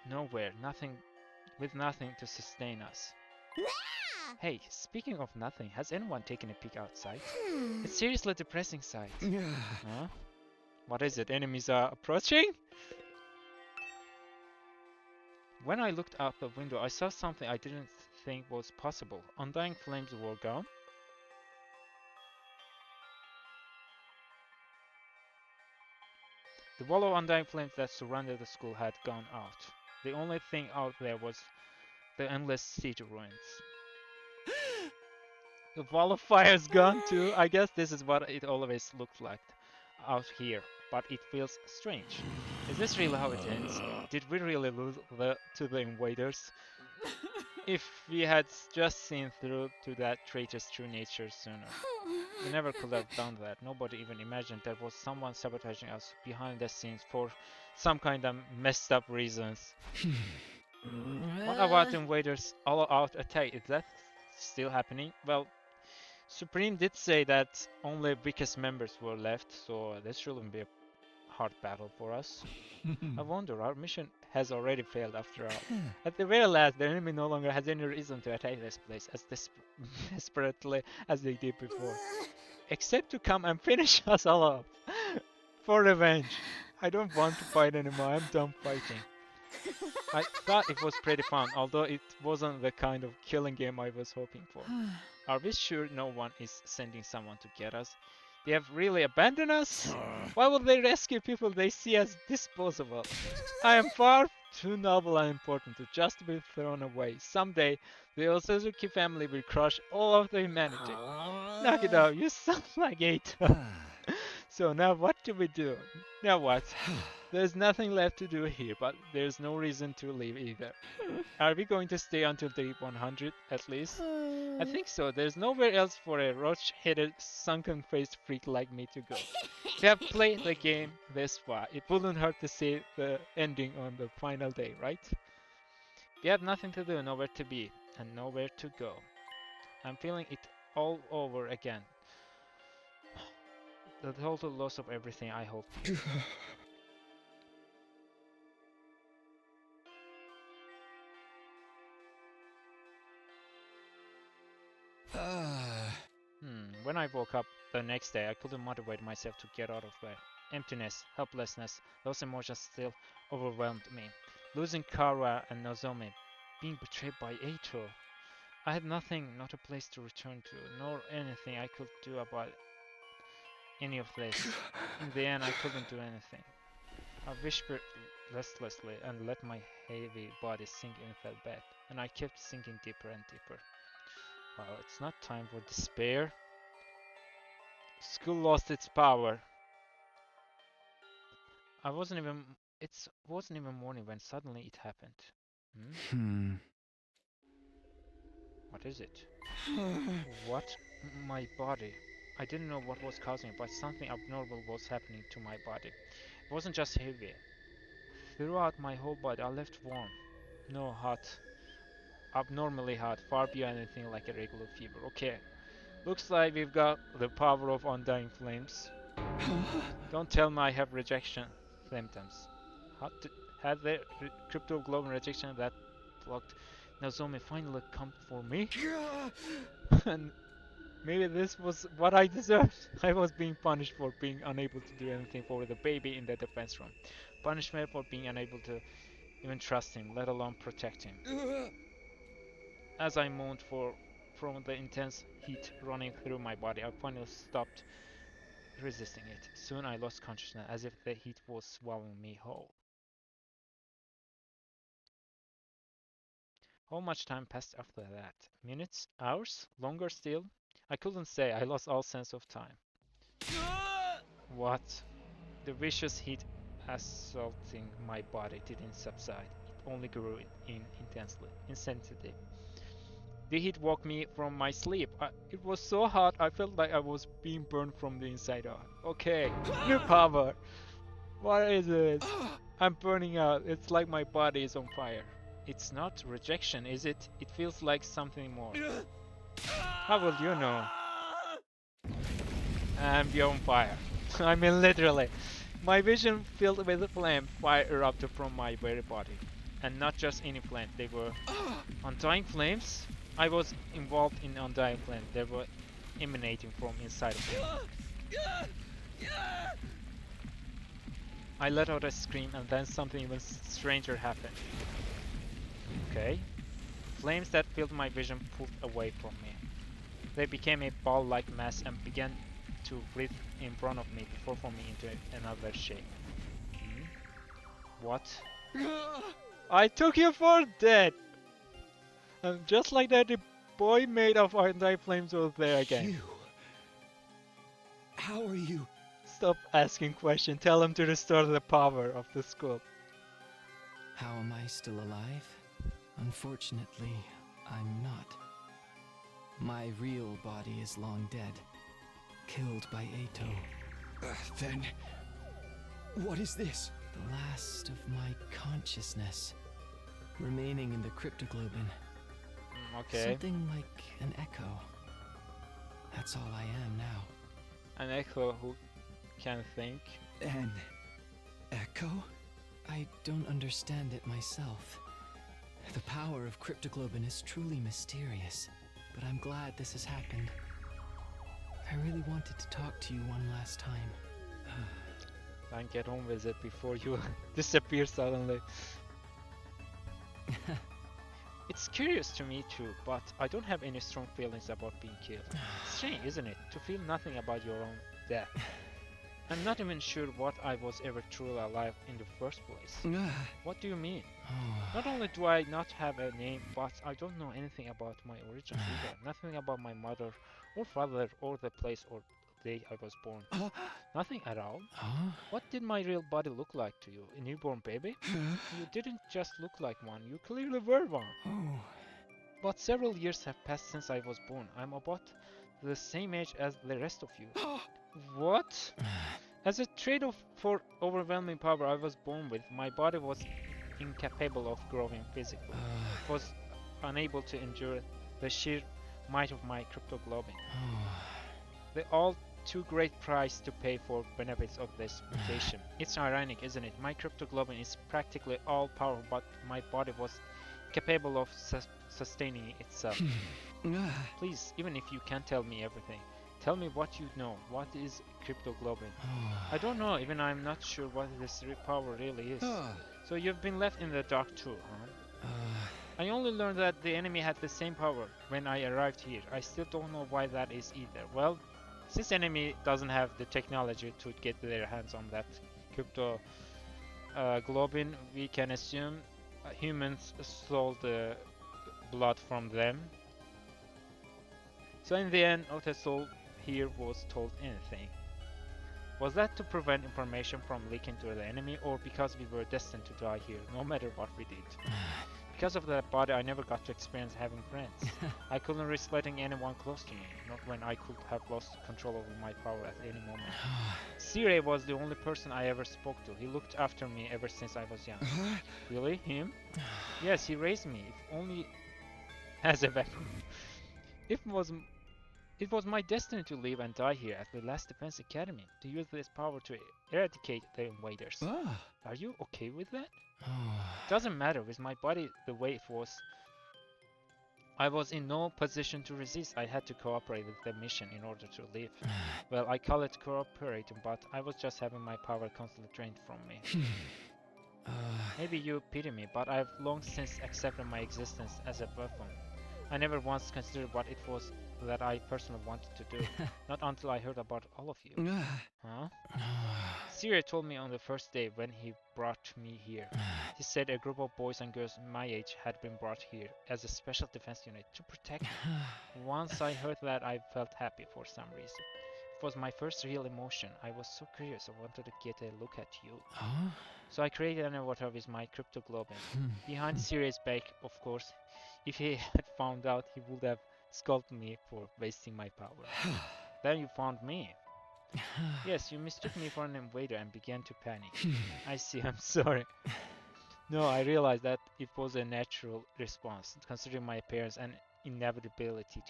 nowhere, with nothing to sustain us. Hey, speaking of nothing, has anyone taken a peek outside? It's seriously depressing sight. Huh? What is it? Enemies are approaching? When I looked out the window, I saw something I didn't think was possible. Undying flames were gone. The wall of undying flames that surrounded the school had gone out. The only thing out there was the endless sea to ruins. The wall of fire is gone too. I guess this is what it always looked like out here. but it feels strange. Is this really how it ends? Did we really lose to the invaders? If we had just seen through to that traitor's true nature sooner. We never could have done that. Nobody even imagined there was someone sabotaging us behind the scenes for some kind of messed up reasons. What about invaders all-out attack? Is that still happening? Well, Supreme did say that only weakest members were left, so this shouldn't be a hard battle for us. I wonder, our mission has already failed after all. At the very last, the enemy no longer has any reason to attack this place as desperately as they did before. Except to come and finish us all off. For revenge. I don't want to fight anymore, I'm done fighting. I thought it was pretty fun, although it wasn't the kind of killing game I was hoping for. Are we sure no one is sending someone to get us? They have really abandoned us? Why would they rescue people they see as disposable? I am far too noble and important to just be thrown away. Someday, the Osuzuki family will crush all of the humanity. Knock it out, you sound like Eito. So now what do we do? Now what? There's nothing left to do here, but there's no reason to leave either. Are we going to stay until day 100 at least? I think so. There's nowhere else for a roach-headed, sunken-faced freak like me to go. We have played the game this far. It wouldn't hurt to see the ending on the final day, right? We have nothing to do, nowhere to be, and nowhere to go. I'm feeling it all over again. The total loss of everything I hold. When I woke up the next day, I couldn't motivate myself to get out of bed. Emptiness, helplessness, those emotions still overwhelmed me. Losing Kara and Nozomi, being betrayed by Eito. I had nothing, not a place to return to, nor anything I could do about any of this. In the end, I couldn't do anything. I whispered restlessly and let my heavy body sink into the bed, and I kept sinking deeper and deeper. Well, it's not time for despair. School lost its power. It wasn't even morning when suddenly it happened. What is it? What? My body. I didn't know what was causing it, but something abnormal was happening to my body. It wasn't just heavy. Throughout my whole body, I left warm. No, hot. Abnormally hot, far beyond anything like a regular fever. Okay. Looks like we've got the power of undying flames. Don't tell me I have rejection symptoms. Had the crypto global rejection that blocked Nozomi finally come for me? And maybe this was what I deserved. I was being punished for being unable to do anything for the baby in the defense room. Punishment for being unable to even trust him, let alone protect him. As I moaned from the intense heat running through my body, I finally stopped resisting it. Soon I lost consciousness, as if the heat was swallowing me whole. How much time passed after that? Minutes? Hours? Longer still? I couldn't say. I lost all sense of time. What? The vicious heat assaulting my body didn't subside. It only grew in intensity. The heat woke me from my sleep. It was so hot, I felt like I was being burned from the inside out. Okay, new power. What is this? I'm burning out. It's like my body is on fire. It's not rejection, is it? It feels like something more. How will you know? I'm on fire. I mean literally. My vision filled with flame, fire erupted from my very body. And not just any flame, they were undying flames? I was involved in undying flame. They were emanating from inside of me. I let out a scream and then something even stranger happened. Okay. Flames that filled my vision pulled away from me. They became a ball-like mass and began to breathe in front of me before forming into another shape. What? I took you for dead! And just like that, the boy made of undying flames was there again. You? How are you? Stop asking questions. Tell him to restore the power of the school. How am I still alive? Unfortunately, I'm not. My real body is long dead, killed by Eito. Then, what is this? The last of my consciousness, remaining in the cryptoglobin. Okay. Something like an echo. That's all I am now. An echo who can think. An echo? I don't understand it myself. The power of cryptoglobin is truly mysterious, but I'm glad this has happened. I really wanted to talk to you one last time. Then get on with it before you disappear suddenly. It's curious to me too, but I don't have any strong feelings about being killed. Strange, isn't it, to feel nothing about your own death? I'm not even sure what I was ever truly alive in the first place. What do you mean? Not only do I not have a name, but I don't know anything about my origin either. Nothing about my mother or father or the place or day I was born. Nothing at all. What did my real body look like to you? A newborn baby? You didn't just look like one, you clearly were one. But several years have passed since I was born. I'm about the same age as the rest of you. What? As a trade-off for overwhelming power I was born with, my body was incapable of growing physically. It was unable to endure the sheer might of my cryptoglobin. The all too great price to pay for benefits of this mutation. It's ironic, isn't it? My cryptoglobin is practically all power, but my body was capable of sustaining itself. Please, even if you can't tell me everything, tell me what you know. What is cryptoglobin? I don't know, even I'm not sure what this power really is. So you've been left in the dark too, huh? I only learned that the enemy had the same power when I arrived here. I still don't know why that is either. Well, since enemy doesn't have the technology to get their hands on that crypto globin, we can assume humans stole the blood from them. So in the end, not a soul here was told anything. Was that to prevent information from leaking to the enemy, or because we were destined to die here, no matter what we did? Because of that body, I never got to experience having friends. I couldn't risk letting anyone close to me, not when I could have lost control over my power at any moment. Sirei was the only person I ever spoke to. He looked after me ever since I was young. Really? Him? Yes, he raised me, if only as a weapon. It was my destiny to live and die here at the Last Defense Academy, to use this power to eradicate the invaders. Are you okay with that? Doesn't matter, with my body the way it was. I was in no position to resist. I had to cooperate with the mission in order to live. Well, I call it cooperating, but I was just having my power constantly drained from me. Maybe you pity me, but I've long since accepted my existence as a weapon. I never once considered what it was that I personally wanted to do, not until I heard about all of you. Huh? Sirei told me on the first day when he brought me here. He said a group of boys and girls my age had been brought here as a special defense unit to protect me. Once I heard that, I felt happy for some reason. It was my first real emotion. I was so curious, I wanted to get a look at you. So I created an avatar with my cryptoglobin. Behind Sirei's back, of course. If he had found out, he would have scolded me for wasting my power. Then you found me. Yes, you mistook me for an invader and began to panic. I see, I'm sorry. No, I realized that it was a natural response, considering my appearance and inability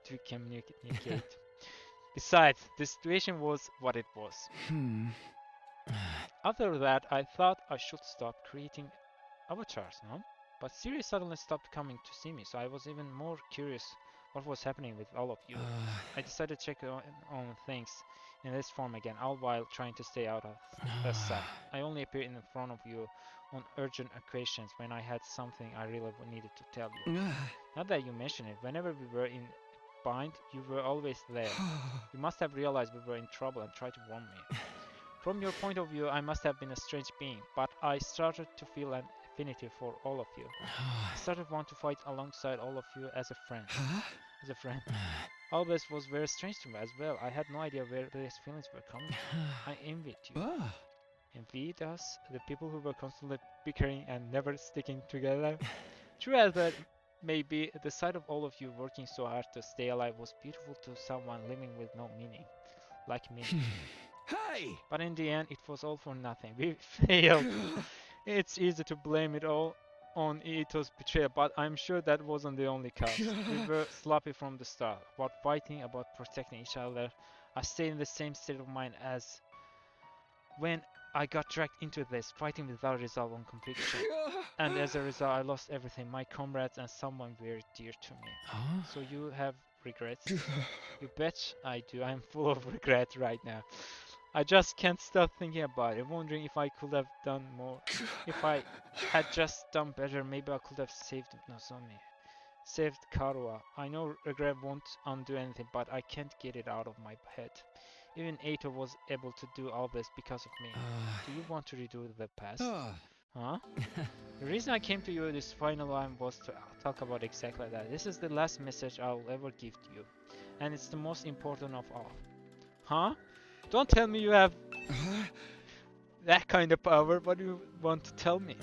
to communicate. Besides, the situation was what it was. After that, I thought I should stop creating avatars, no? But Siri suddenly stopped coming to see me, so I was even more curious what was happening with all of you. I decided to check on things in this form again, all while trying to stay out of the sight. I only appeared in front of you on urgent occasions when I had something I really needed to tell you. Now that you mention it, whenever we were in bind, you were always there. You must have realized we were in trouble and tried to warn me. From your point of view, I must have been a strange being, but I started to feel an affinity for all of you. I started to want to fight alongside all of you as a friend. All this was very strange to me as well. I had no idea where these feelings were coming from. I envied you. Ah. Envied us, the people who were constantly bickering and never sticking together. True as that may be, the sight of all of you working so hard to stay alive was beautiful to someone living with no meaning, like me. Hey! But in the end, it was all for nothing. We failed. It's easy to blame it all on Eito's betrayal, but I'm sure that wasn't the only cause. We were sloppy from the start, about fighting, about protecting each other. I stayed in the same state of mind as when I got dragged into this, fighting without resolve on conviction. And as a result, I lost everything, my comrades and someone very dear to me. Huh? So you have regrets? You bet I do. I'm full of regret right now. I just can't stop thinking about it, wondering if I could have done more. If I had just done better, maybe I could have saved Nozomi. Saved Karua. I know regret won't undo anything, but I can't get it out of my head. Even Eito was able to do all this because of me. Do you want to redo the past? Huh? The reason I came to you this final line was to talk about exactly that. This is the last message I'll ever give to you. And it's the most important of all. Huh? Don't tell me you have that kind of power. What do you want to tell me?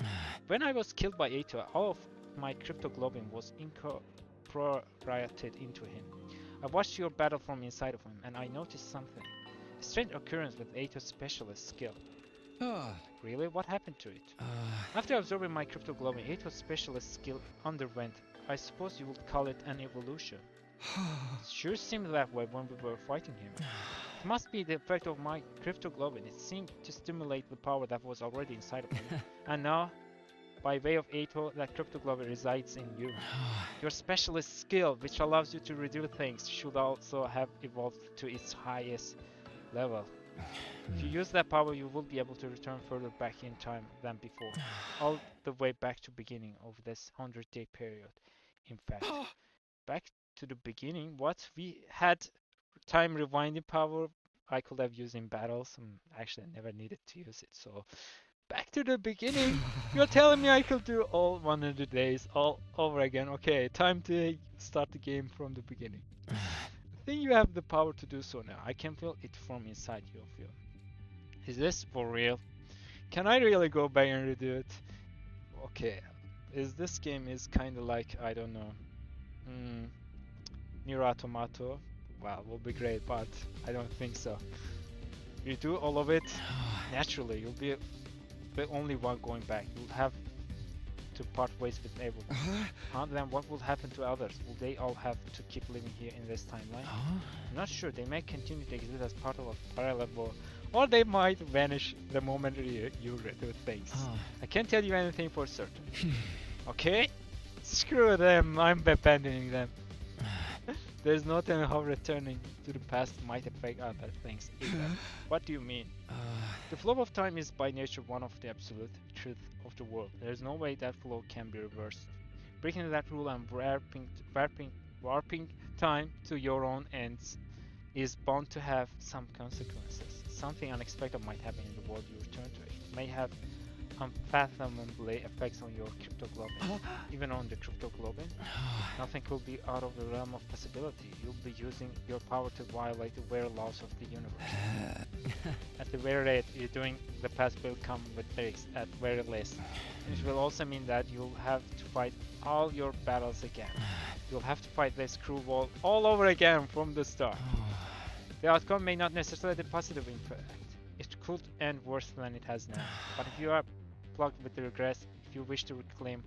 When I was killed by Eito, all of my cryptoglobin was incorporated into him. I watched your battle from inside of him and I noticed something. A strange occurrence with Eito's specialist skill. Really? What happened to it? After absorbing my cryptoglobin, Eito's specialist skill underwent, I suppose you would call it an evolution. It sure seemed that way when we were fighting him. It must be the effect of my cryptoglobin. It seemed to stimulate the power that was already inside of me. And now, by way of Eito, that cryptoglobin resides in you. Your specialist skill, which allows you to redo things, should also have evolved to its highest level. If you use that power, you will be able to return further back in time than before. All the way back to beginning of this 100-day period. In fact, back to the beginning, what we had time rewinding power I could have used in battles. Actually, I never needed to use it, so back to the beginning. You're telling me I could do all 100 days all over again. Okay, time to start the game from the beginning. I think you have the power to do so now. I can feel it from inside you. Is this for real? Can I really go back and redo it? Okay, this game is kind of like, I don't know, Nier Automata. Well, will be great, but I don't think so. You do all of it, naturally, you'll be the only one going back. You'll have to part ways with everyone. Then what will happen to others? Will they all have to keep living here in this timeline? I'm not sure. They may continue to exist as part of a parallel world, or they might vanish the moment you redo things. I can't tell you anything for certain. Okay? Screw them. I'm abandoning them. There's no telling how returning to the past might affect other things either. What do you mean? The flow of time is by nature one of the absolute truth of the world. There's no way that flow can be reversed. Breaking that rule and warping time to your own ends is bound to have some consequences. Something unexpected might happen in the world you return to. It may have unfathomably effects on your cryptoglobin. Even on the cryptoglobin, nothing could be out of the realm of possibility. You'll be using your power to violate the very laws of the universe. At the very rate you're doing, the past will come with lyrics at very least. It will also mean that you'll have to fight all your battles again. You'll have to fight this cruel world all over again from the start. The outcome may not necessarily be positive in fact. It could end worse than it has now. But if you are plugged with the regrets, if you wish to reclaim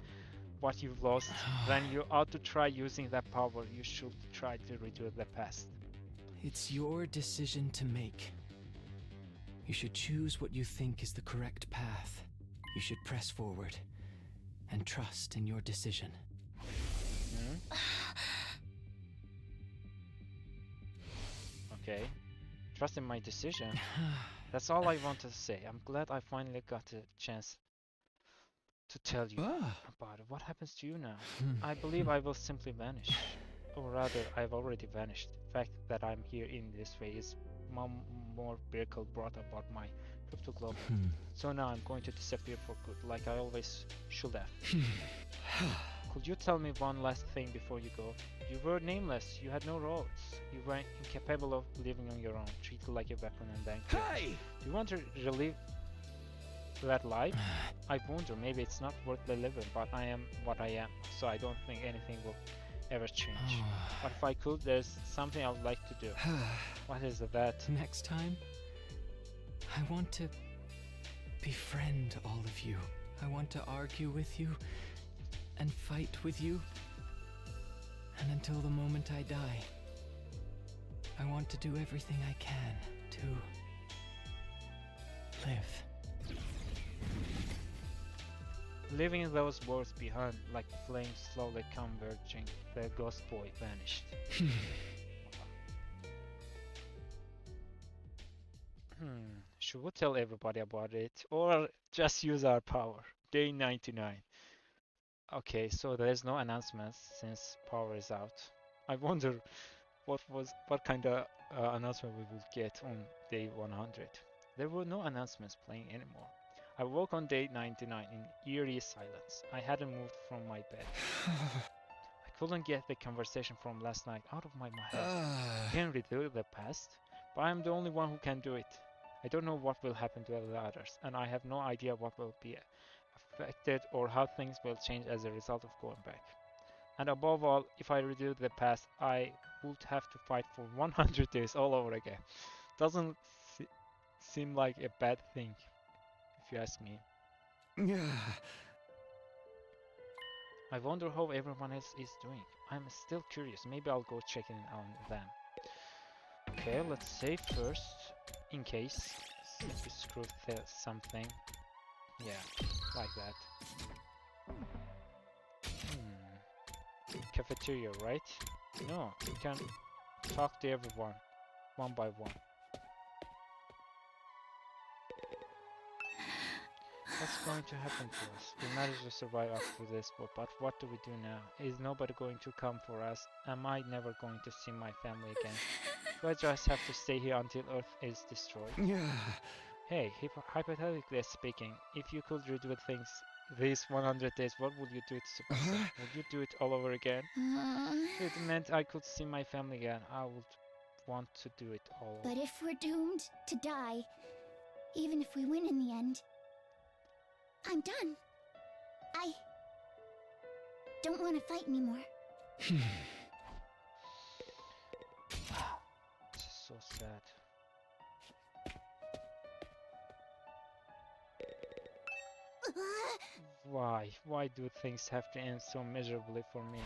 what you've lost, then you ought to try using that power. You should try to redo the past. It's your decision to make. You should choose what you think is the correct path. You should press forward and trust in your decision. Okay. Trust in my decision. That's all I want to say. I'm glad I finally got a chance to tell you about it. What happens to you now? I believe I will simply vanish. Or rather, I've already vanished. The fact that I'm here in this way is one more miracle brought about my cryptoglobin. So now I'm going to disappear for good, like I always should have. Could you tell me one last thing before you go? You were nameless, you had no roles. You were incapable of living on your own, treated like a weapon and then killed. Hey! Do you want to relive that life? I wonder, maybe it's not worth the living, but I am what I am, so I don't think anything will ever change. But if I could, there's something I would like to do. What is that? Next time, I want to befriend all of you. I want to argue with you and fight with you. And until the moment I die, I want to do everything I can to live. Leaving those words behind like flames slowly converging, the ghost boy vanished. Should we tell everybody about it or just use our power? Day 99. Okay, so there's no announcements since power is out. I wonder what kind of announcement we will get on day 100. There were no announcements playing anymore. I woke on day 99 in eerie silence. I hadn't moved from my bed. I couldn't get the conversation from last night out of my head. I can redo the past, but I'm the only one who can do it. I don't know what will happen to the others, and I have no idea what will be affected or how things will change as a result of going back. And above all, if I redo the past, I would have to fight for 100 days all over again. Doesn't seem like a bad thing, if you ask me. I wonder how everyone else is doing. I'm still curious. Maybe I'll go check in on them. Okay, let's save first, in case we screwed something. Yeah, like that. Cafeteria, right? No, we can talk to everyone, one by one. What's going to happen to us? We managed to survive after this, but what do we do now? Is nobody going to come for us? Am I never going to see my family again? Do I just have to stay here until Earth is destroyed? Hey, hypothetically speaking, if you could redo things these 100 days, what would you do to Tsubasa? Would you do it all over again? If it meant I could see my family again, I would want to do it all. But if we're doomed to die, even if we win in the end, I'm done. I don't want to fight anymore. Wow, this is so sad. Why do things have to end so miserably for me?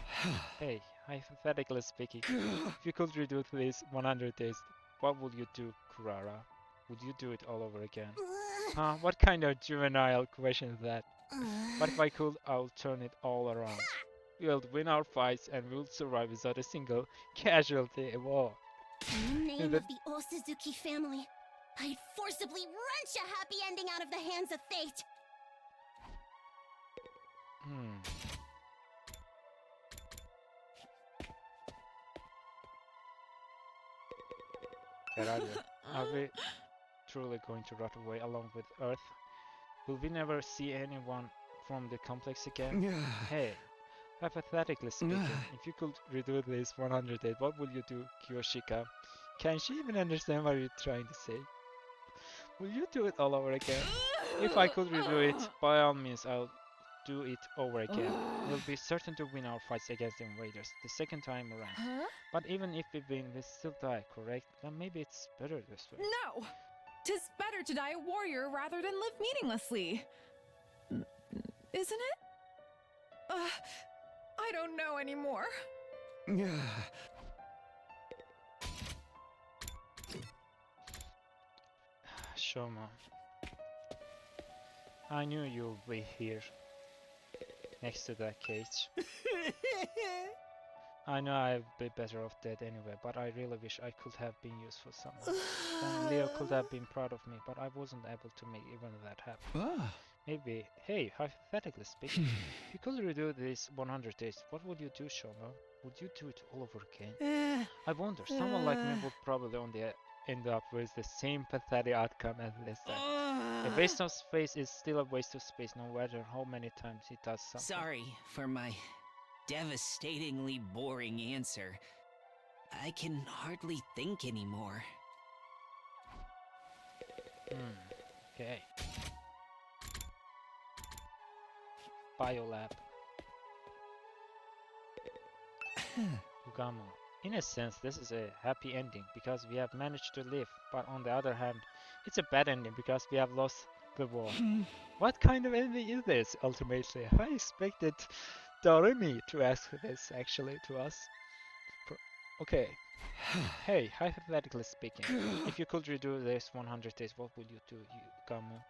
Hey, hypothetically speaking, if you could redo these 100 days, what would you do, Kurara? Would you do it all over again? Huh? What kind of juvenile question is that? What if I could, I'll turn it all around. We'll win our fights and we'll survive without a single casualty at all. In the name of the All Suzuki family, I'd forcibly wrench a happy ending out of the hands of fate. Are we truly going to rot away along with Earth? Will we never see anyone from the complex again? Hey, hypothetically speaking, if you could redo this 100 days, what would you do, Kiyoshika? Can she even understand what you're trying to say? Will you do it all over again? If I could redo it, by all means, I'll do it over again. We'll be certain to win our fights against the invaders the second time around. But even if we win, we still die, correct? Then maybe it's better this way. No! 'Tis better to die a warrior rather than live meaninglessly. Isn't it? I don't know anymore. Shoma, I knew you'd be here, next to that cage. I know I'd be better off dead anyway, but I really wish I could have been useful someone. Then Leo could have been proud of me, but I wasn't able to make even that happen. Maybe, hey, hypothetically speaking, if you could redo this 100 days, what would you do, Shoma? Would you do it all over again? I wonder, someone like me would probably only end up with the same pathetic outcome as this time. A waste of space is still a waste of space, no matter how many times it does something. Sorry for my devastatingly boring answer. I can hardly think anymore. Okay. Biolab. Ugamo. In a sense, this is a happy ending because we have managed to live, but on the other hand, it's a bad ending because we have lost the war. What kind of ending is this, ultimately? I expected Darumi to ask this, actually, to us. Okay. Hey, hypothetically speaking, if you could redo this 100 days, what would you do, Ugamo?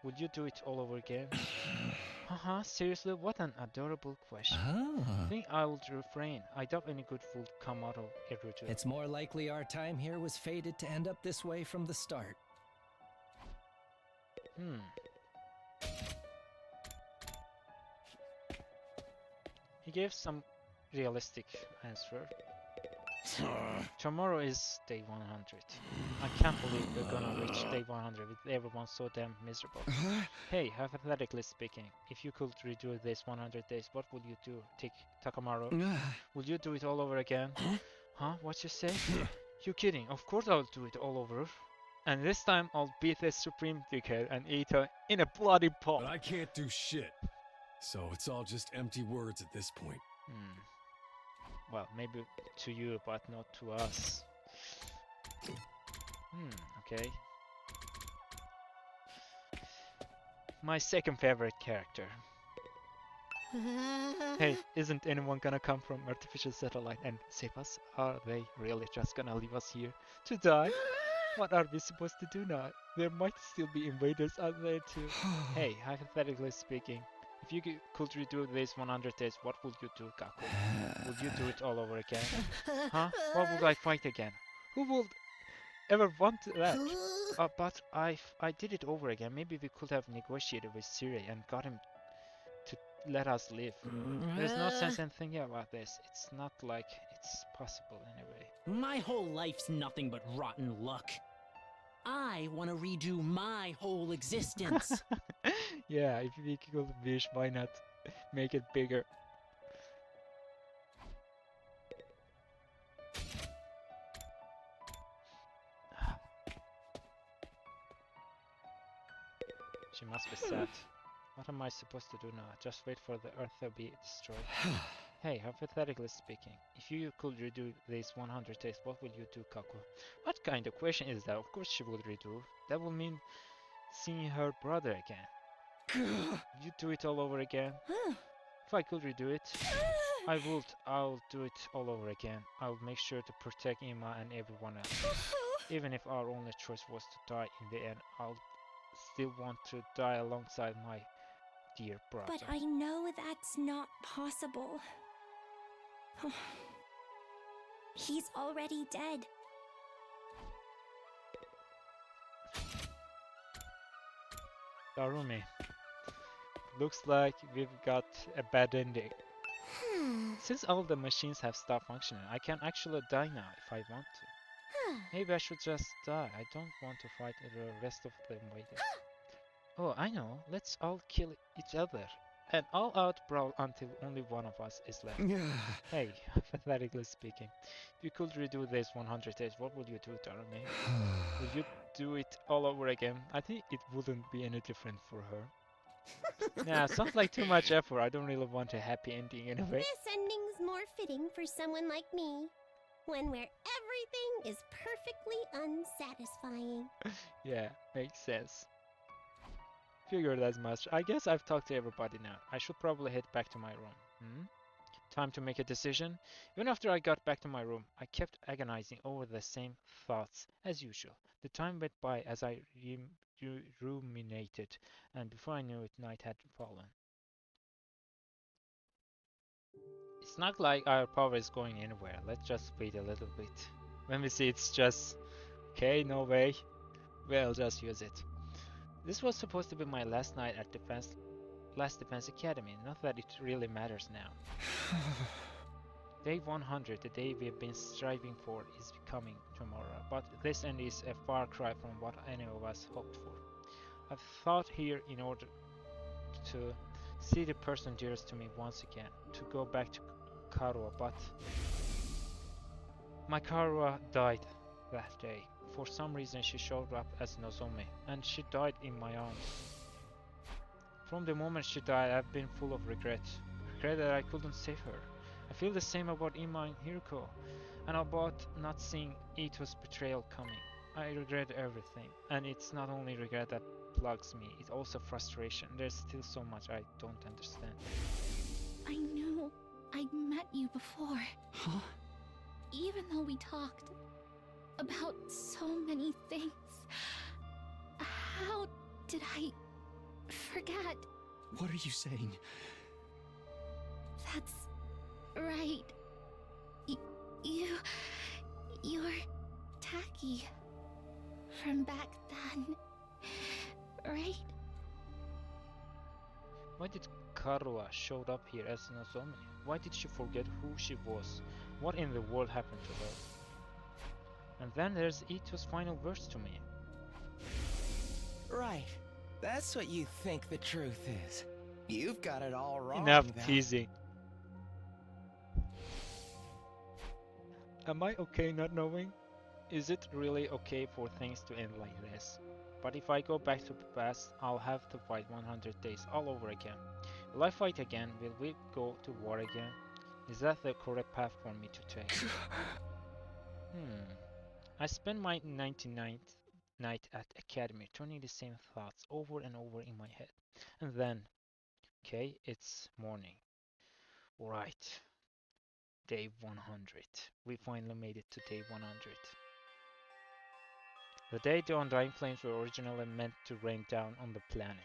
Would you do it all over again? Seriously, what an adorable question. I think I would refrain. I doubt any good would come out of Eruju. It's more likely our time here was fated to end up this way from the start. He gave some realistic answer. Tomorrow is day 100. I can't believe we're gonna reach day 100 with everyone so damn miserable. Hey, hypothetically speaking, if you could redo this 100 days, what would you do, Takamaru? Would you do it all over again? Huh? What you say? You kidding? Of course I'll do it all over. And this time I'll beat the Supreme Dickhead and Eito in a bloody pot. But I can't do shit. So it's all just empty words at this point. Well, maybe to you, but not to us. Okay. My second favorite character. Hey, isn't anyone gonna come from artificial satellite and save us? Are they really just gonna leave us here to die? What are we supposed to do now? There might still be invaders out there too. Hey, hypothetically speaking, if you could redo this 100 days, what would you do, Gaku? Would you do it all over again? Huh? What would I fight again? Who would ever want that? But I did it over again. Maybe we could have negotiated with Sirei and got him to let us live. There's no sense in thinking about this. It's not like it's possible anyway. My whole life's nothing but rotten luck. I want to redo my whole existence. Yeah, if we could wish, why not make it bigger? She must be sad. What am I supposed to do now? Just wait for the Earth to be destroyed? Hey, hypothetically speaking, if you could redo these 100 days, what would you do, Kaku? What kind of question is that? Of course she would redo. That would mean seeing her brother again. Would you do it all over again? If I could redo it, I would. I'll do it all over again. I'll make sure to protect Ima and everyone else. Even if our only choice was to die in the end, I'll still want to die alongside my dear brother. But I know that's not possible. He's already dead. Darumi, looks like we've got a bad ending. Since all the machines have stopped functioning, I can actually die now if I want to. Maybe I should just die. I don't want to fight the rest of the invaders. Oh, I know. Let's all kill each other. An all-out brawl until only one of us is left. Hey, hypothetically speaking, if you could redo this 100 days, what would you do, Darumi? Would you do it all over again? I think it wouldn't be any different for her. Nah, sounds like too much effort. I don't really want a happy ending anyway. This ending's more fitting for someone like me. One where everything is perfectly unsatisfying. Yeah, makes sense. Figured as much. I guess I've talked to everybody now. I should probably head back to my room. Time to make a decision. Even after I got back to my room, I kept agonizing over the same thoughts as usual. The time went by as I ruminated, and before I knew it, night had fallen. It's not like our power is going anywhere. Let's just wait a little bit. When we see it's just, okay, no way, we'll just use it. This was supposed to be my last night at Last Defense Academy, not that it really matters now. Day 100, the day we've been striving for, is coming tomorrow, but this end is a far cry from what any of us hoped for. I've thought here in order to see the person dearest to me once again, to go back to Karua, but my Karua died that day. For some reason she showed up as Nozomi, and she died in my arms. From the moment she died, I've been full of regret. Regret that I couldn't save her. I feel the same about Ima and Hiruko, and about not seeing Eito's betrayal coming. I regret everything, and it's not only regret that plugs me, it's also frustration. There's still so much I don't understand. I know I'd met you before. Huh? Even though we talked about so many things, how did I forget? What are you saying? That's right. You're Taki from back then, right? Why did Karua showed up here as Nozomi? Why did she forget who she was? What in the world happened to her? And then there's Eito's final words to me. Right. That's what you think the truth is. You've got it all wrong. Enough though. teasing. Am I okay not knowing? Is it really okay for things to end like this? But if I go back to the past, I'll have to fight 100 days all over again. Will I fight again? Will we go to war again? Is that the correct path for me to take? I spent my 99th night at Academy turning the same thoughts over and over in my head. And then, okay, it's morning. Right. Day 100. We finally made it to day 100. The day the undying flames were originally meant to rain down on the planet.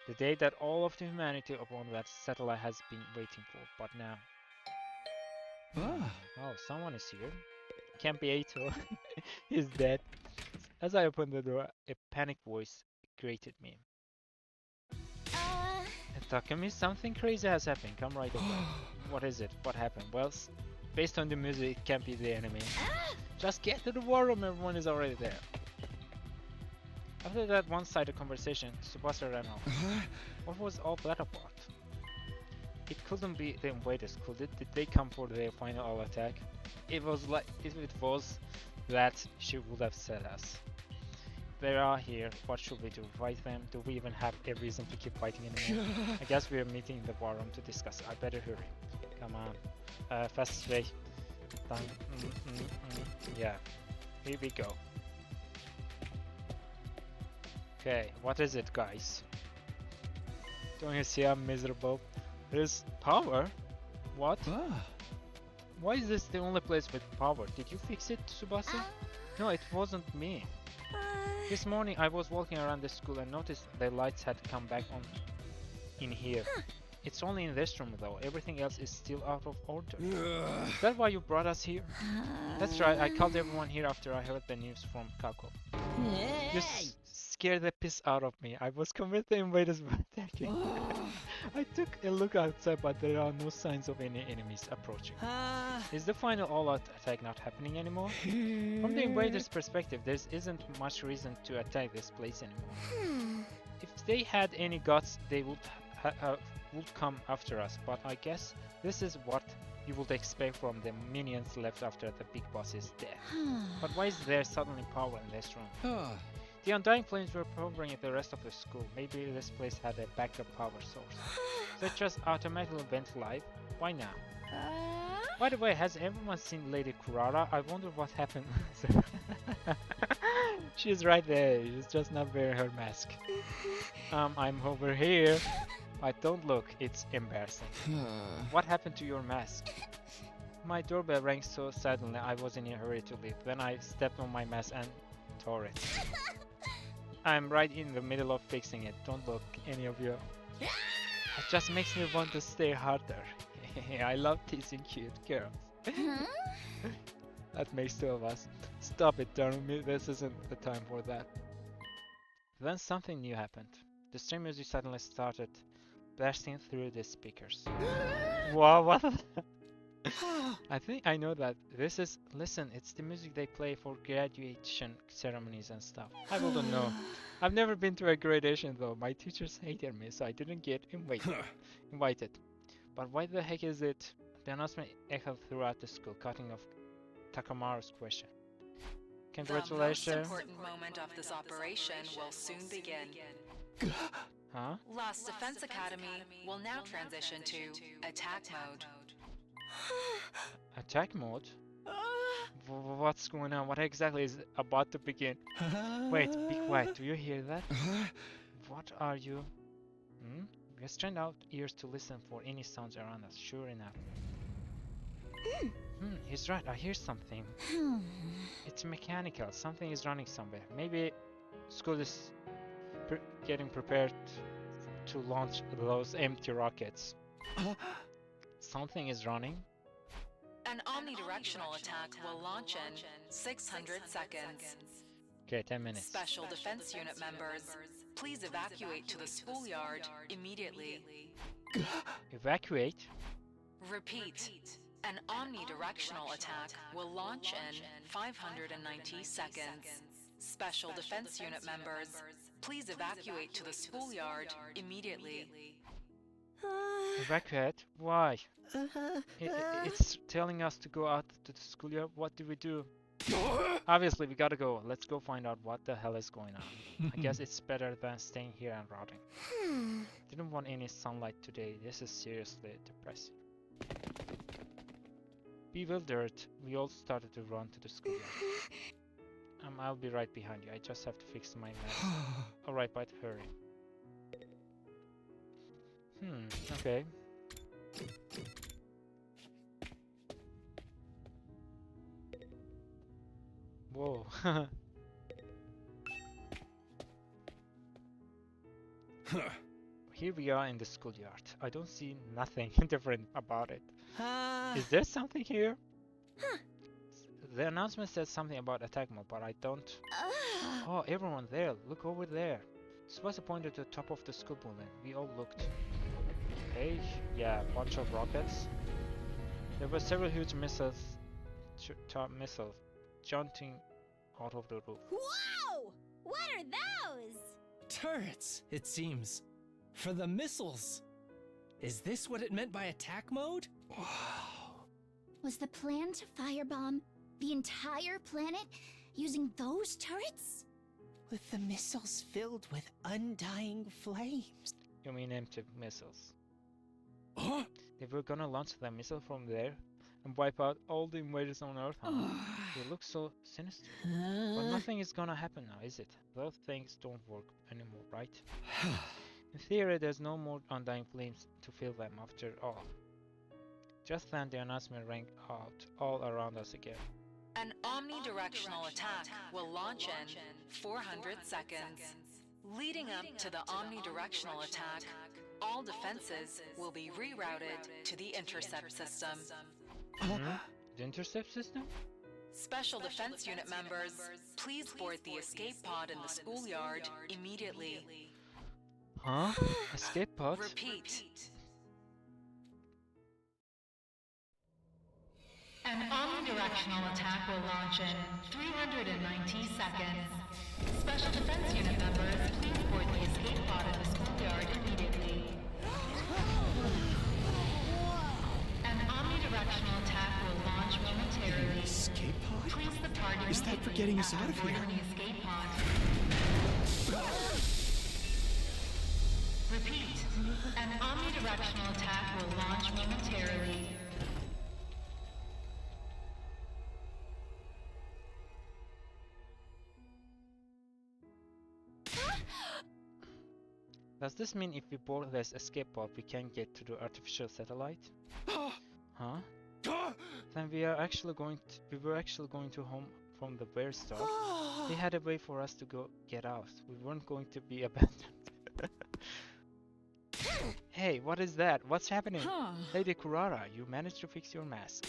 The day that all of the humanity upon that satellite has been waiting for, but now... Oh, someone is here. Can't be Eito. He's dead. As I opened the door, a panicked voice greeted me. Takumi, something crazy has happened. Come right away. What is it? What happened? Well, based on the music, it can't be the enemy. Just get to the war room, everyone is already there. After that one-sided conversation, Tsubasa ran off. What was all that about? It couldn't be the invaders, could it? Did they come for their final attack? It was like, if it was that, she would have said us. They are here, what should we do? Fight them? Do we even have a reason to keep fighting anymore? I guess we are meeting in the war room to discuss. I better hurry. Come on. Fastest way. Yeah. Here we go. Okay, what is it, guys? Don't you see I'm miserable? There's power? What? Why is this the only place with power? Did you fix it, Tsubasa? No, it wasn't me. This morning I was walking around the school and noticed the lights had come back on in here. It's only in this room though, everything else is still out of order. Is that why you brought us here? That's right, I called everyone here after I heard the news from Kako. You scared the piss out of me. I was convinced the invaders were attacking. I took a look outside, but there are no signs of any enemies approaching. Is the final all-out attack not happening anymore? From the invaders' perspective, there isn't much reason to attack this place anymore. If they had any guts, they would come after us, but I guess this is what you would expect from the minions left after the big boss is dead. But why is there suddenly power in this room? The undying flames were powering the rest of the school. Maybe this place had a backup power source. So it just automatically went live? Why now? By the way, has everyone seen Lady Kurara? I wonder what happened. She's right there, she's just not wearing her mask. I'm over here. But don't look, it's embarrassing. What happened to your mask? My doorbell rang so suddenly I was in a hurry to leave. Then I stepped on my mask and tore it. I'm right in the middle of fixing it. Don't look, any of you. It just makes me want to stay harder. I love teasing cute girls. That makes two of us. Stop it, Takumi. This isn't the time for that. Then something new happened. The stream music suddenly started bursting through the speakers. Wow, what? I think I know that this is. Listen, it's the music they play for graduation ceremonies and stuff. I wouldn't know. I've never been to a graduation though. My teachers hated me, so I didn't get invited. But why the heck is it? The announcement echoed throughout the school, cutting off Takamaru's question. Congratulations. The most important moment of this operation will soon begin. Huh? Lost Defense Academy will now transition to attack mode. Attack mode? What's going on? What exactly is about to begin? Wait, be quiet. Do you hear that? What are you? We strained out ears to listen for any sounds around us. Sure enough. He's right. I hear something. It's mechanical. Something is running somewhere. Maybe school is getting prepared to launch those empty rockets. Something is running. An omnidirectional attack will launch in 600 seconds. Okay, 10 minutes. Special Defense Unit members, please evacuate to the schoolyard immediately. Evacuate? Repeat. An omnidirectional attack will launch in 590 seconds. Special Defense Unit members, please evacuate to the schoolyard immediately. Evacuate? Why? It's telling us to go out to the schoolyard. What do we do? Obviously, we gotta go. Let's go find out what the hell is going on. I guess it's better than staying here and rotting. Didn't want any sunlight today. This is seriously depressing. Bewildered, we all started to run to the schoolyard. I'll be right behind you. I just have to fix my mess. Alright, but hurry. Okay. Whoa. Here we are in the schoolyard. I don't see nothing different about it. Is there something here? The announcement says something about attack mode, but I don't... Oh, everyone there. Look over there. Supposed to point at the top of the school building. We all looked. Okay, yeah, a bunch of rockets. There were several huge missiles jumping out of the roof. Whoa! What are those? Turrets, it seems. For the missiles. Is this what it meant by attack mode? Wow. Was the plan to firebomb the entire planet using those turrets? With the missiles filled with undying flames. You mean empty missiles? They were gonna launch the missile from there and wipe out all the invaders on Earth, huh? They look so sinister. But nothing is gonna happen now, is it? Those things don't work anymore, right? In theory, there's no more undying flames to fill them after all. Just then, the announcement rang out all around us again. An omnidirectional attack will launch in 400 seconds. Leading up to the omnidirectional attack, all defenses will be rerouted to the intercept system. The intercept system? Special Defense Unit members, please board the escape pod in the schoolyard immediately. Huh? Escape pod? Repeat. An omnidirectional attack will launch in 390 seconds. Special Defense Unit members, please board the escape pod in the schoolyard immediately. An omnidirectional attack will launch momentarily. Escape pod? Please the party. Is that for getting us out of here? The escape pod. Repeat. An omnidirectional attack will launch momentarily. Does this mean if we board this escape pod, we can get to the artificial satellite? Huh? Then we were actually going to home from the very start. They had a way for us to get out. We weren't going to be abandoned. Hey, what is that? What's happening? Lady Kurara, you managed to fix your mask.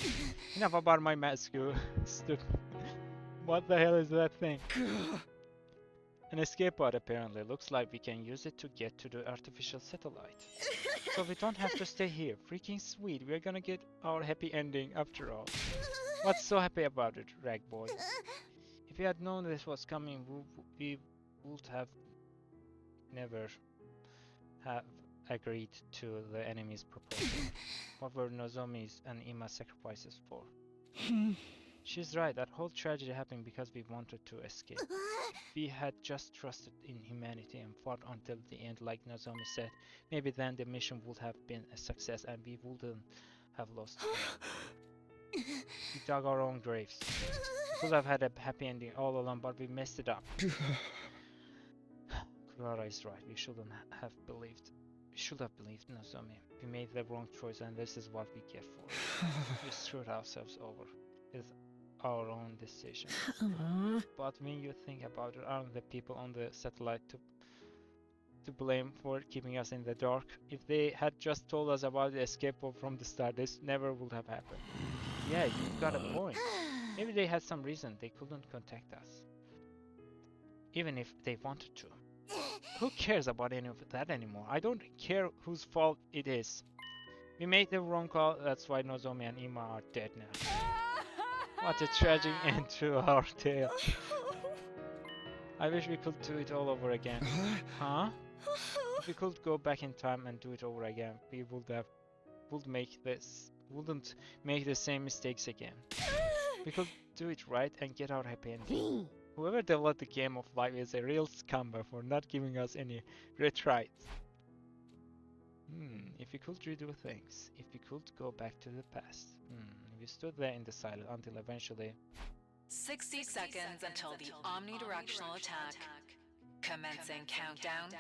Enough about my mask, you stupid. What the hell is that thing? An escape pod apparently. Looks like we can use it to get to the artificial satellite. So we don't have to stay here. Freaking sweet. We're gonna get our happy ending after all. What's so happy about it, Rag Boy? If we had known this was coming, we would have never have agreed to the enemy's proposal. What were Nozomi's and Ima's sacrifices for? She's right, that whole tragedy happened because we wanted to escape. We had just trusted in humanity and fought until the end, like Nozomi said. Maybe then the mission would have been a success and we wouldn't have lost hope. We dug our own graves. We could have had a happy ending all along, but we messed it up. Clara is right, we shouldn't have believed. We should have believed Nozomi. We made the wrong choice and this is what we get for it. We screwed ourselves over with our own decision. But when you think about it, aren't the people on the satellite to blame for keeping us in the dark? If they had just told us about the escape pod from the start, this never would have happened. Yeah, you've got a point. Maybe they had some reason they couldn't contact us. Even if they wanted to. Who cares about any of that anymore? I don't care whose fault it is. We made the wrong call, that's why Nozomi and Ima are dead now. What a tragic end to our tale. I wish we could do it all over again. Huh? If we could go back in time and do it over again, we wouldn't make the same mistakes again. We could do it right and get our happy ending. Whoever developed the game of life is a real scumbag for not giving us any retries. If we could redo things, if we could go back to the past. We stood there in the silence until eventually 60 seconds until the omnidirectional attack. Commencing countdown.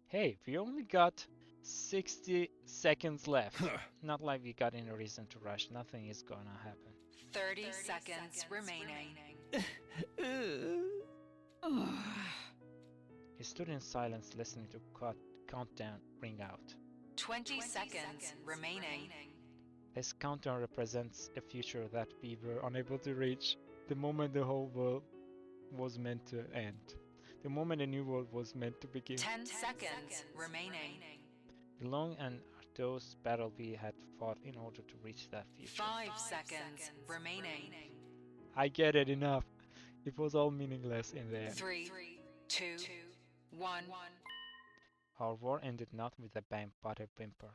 Hey, we only got 60 seconds left. Not like we got any reason to rush. Nothing is gonna happen. 30 seconds remaining. He stood in silence listening to countdown ring out. 20 seconds remaining. This countdown represents a future that we were unable to reach. The moment the whole world was meant to end. The moment a new world was meant to begin. 10 seconds remaining. The long and arduous battle we had fought in order to reach that future. 5 seconds remaining. I get it, enough. It was all meaningless in the end. 3, 2, 1. Our war ended not with a bang but a whimper.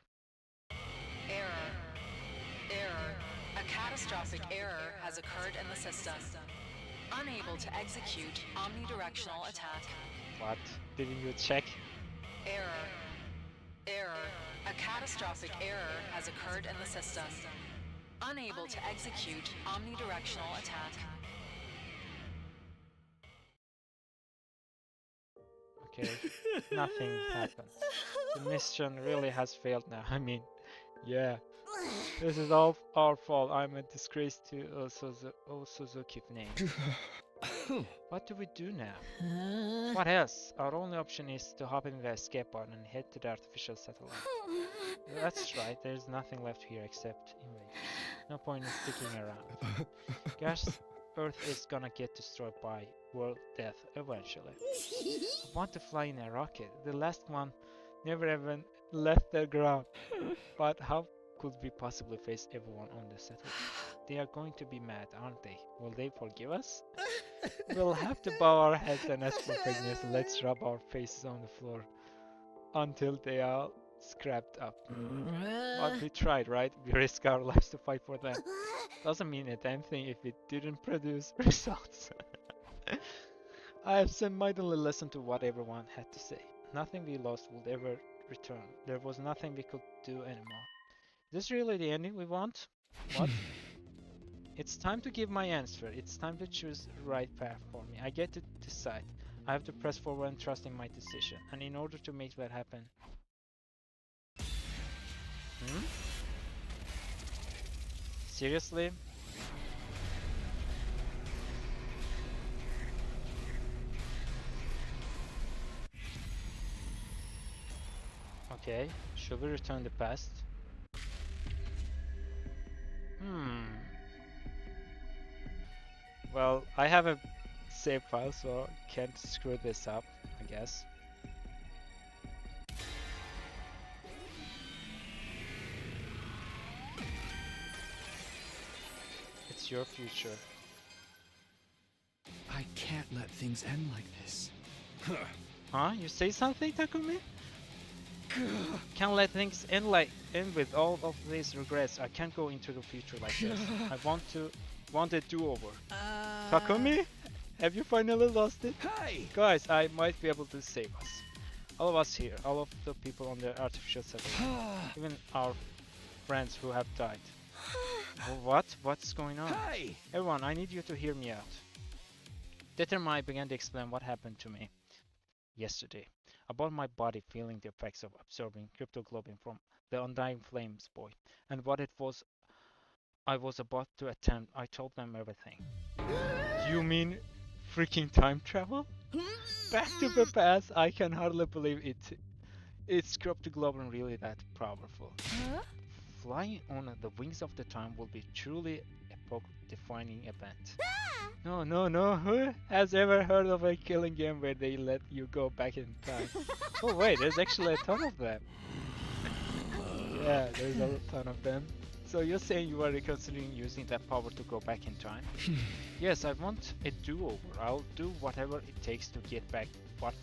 Error. Error. A catastrophic error has occurred in the system. Unable to execute omnidirectional attack. What? Didn't you check? Error. Error. A catastrophic error has occurred in the system. Unable to execute omnidirectional attack. Okay, nothing happened. The mission really has failed now. I mean, yeah. This is all our fault. I'm a disgrace to Suzuki's name. What do we do now? What else? Our only option is to hop in the escape pod and head to the artificial satellite. That's right, there's nothing left here except invade. No point in sticking around. Guess Earth is gonna get destroyed by world death eventually. I want to fly in a rocket. The last one never even left the ground. But how could we possibly face everyone on the satellite? They are going to be mad, aren't they? Will they forgive us? We'll have to bow our heads and ask for forgiveness. Let's rub our faces on the floor until they are scrapped up. But we tried, right? We risked our lives to fight for them. Doesn't mean a damn thing if it didn't produce results. I have mightily listened to what everyone had to say. Nothing we lost would ever return. There was nothing we could do anymore. Is this really the ending we want? What? It's time to give my answer. It's time to choose the right path for me. I get to decide. I have to press forward and trust in my decision. And in order to make that happen... Seriously? Okay, should we return the past? Well, I have a save file, so can't screw this up, I guess. It's your future. I can't let things end like this. Huh? You say something, Takumi? Can't let things end with all of these regrets. I can't go into the future like this. I want a do-over. Takumi? Have you finally lost it? Hey! Guys, I might be able to save us. All of us here, all of the people on the artificial satellite, even our friends who have died. What? What's going on? Hey! Everyone, I need you to hear me out. Determine began to explain what happened to me yesterday. About my body feeling the effects of absorbing cryptoglobin from the undying flames boy, and what it was I was about to attempt. I told them everything. You mean freaking time travel? Back to the past? I can hardly believe it. Is cryptoglobin really that powerful? Huh? Flying on the wings of the time will be truly epoch-defining event. No. Who has ever heard of a killing game where they let you go back in time? Oh wait, there's actually a ton of them. Yeah, there's a ton of them. So you're saying you are reconsidering using that power to go back in time? Yes, I want a do-over. I'll do whatever it takes to get back what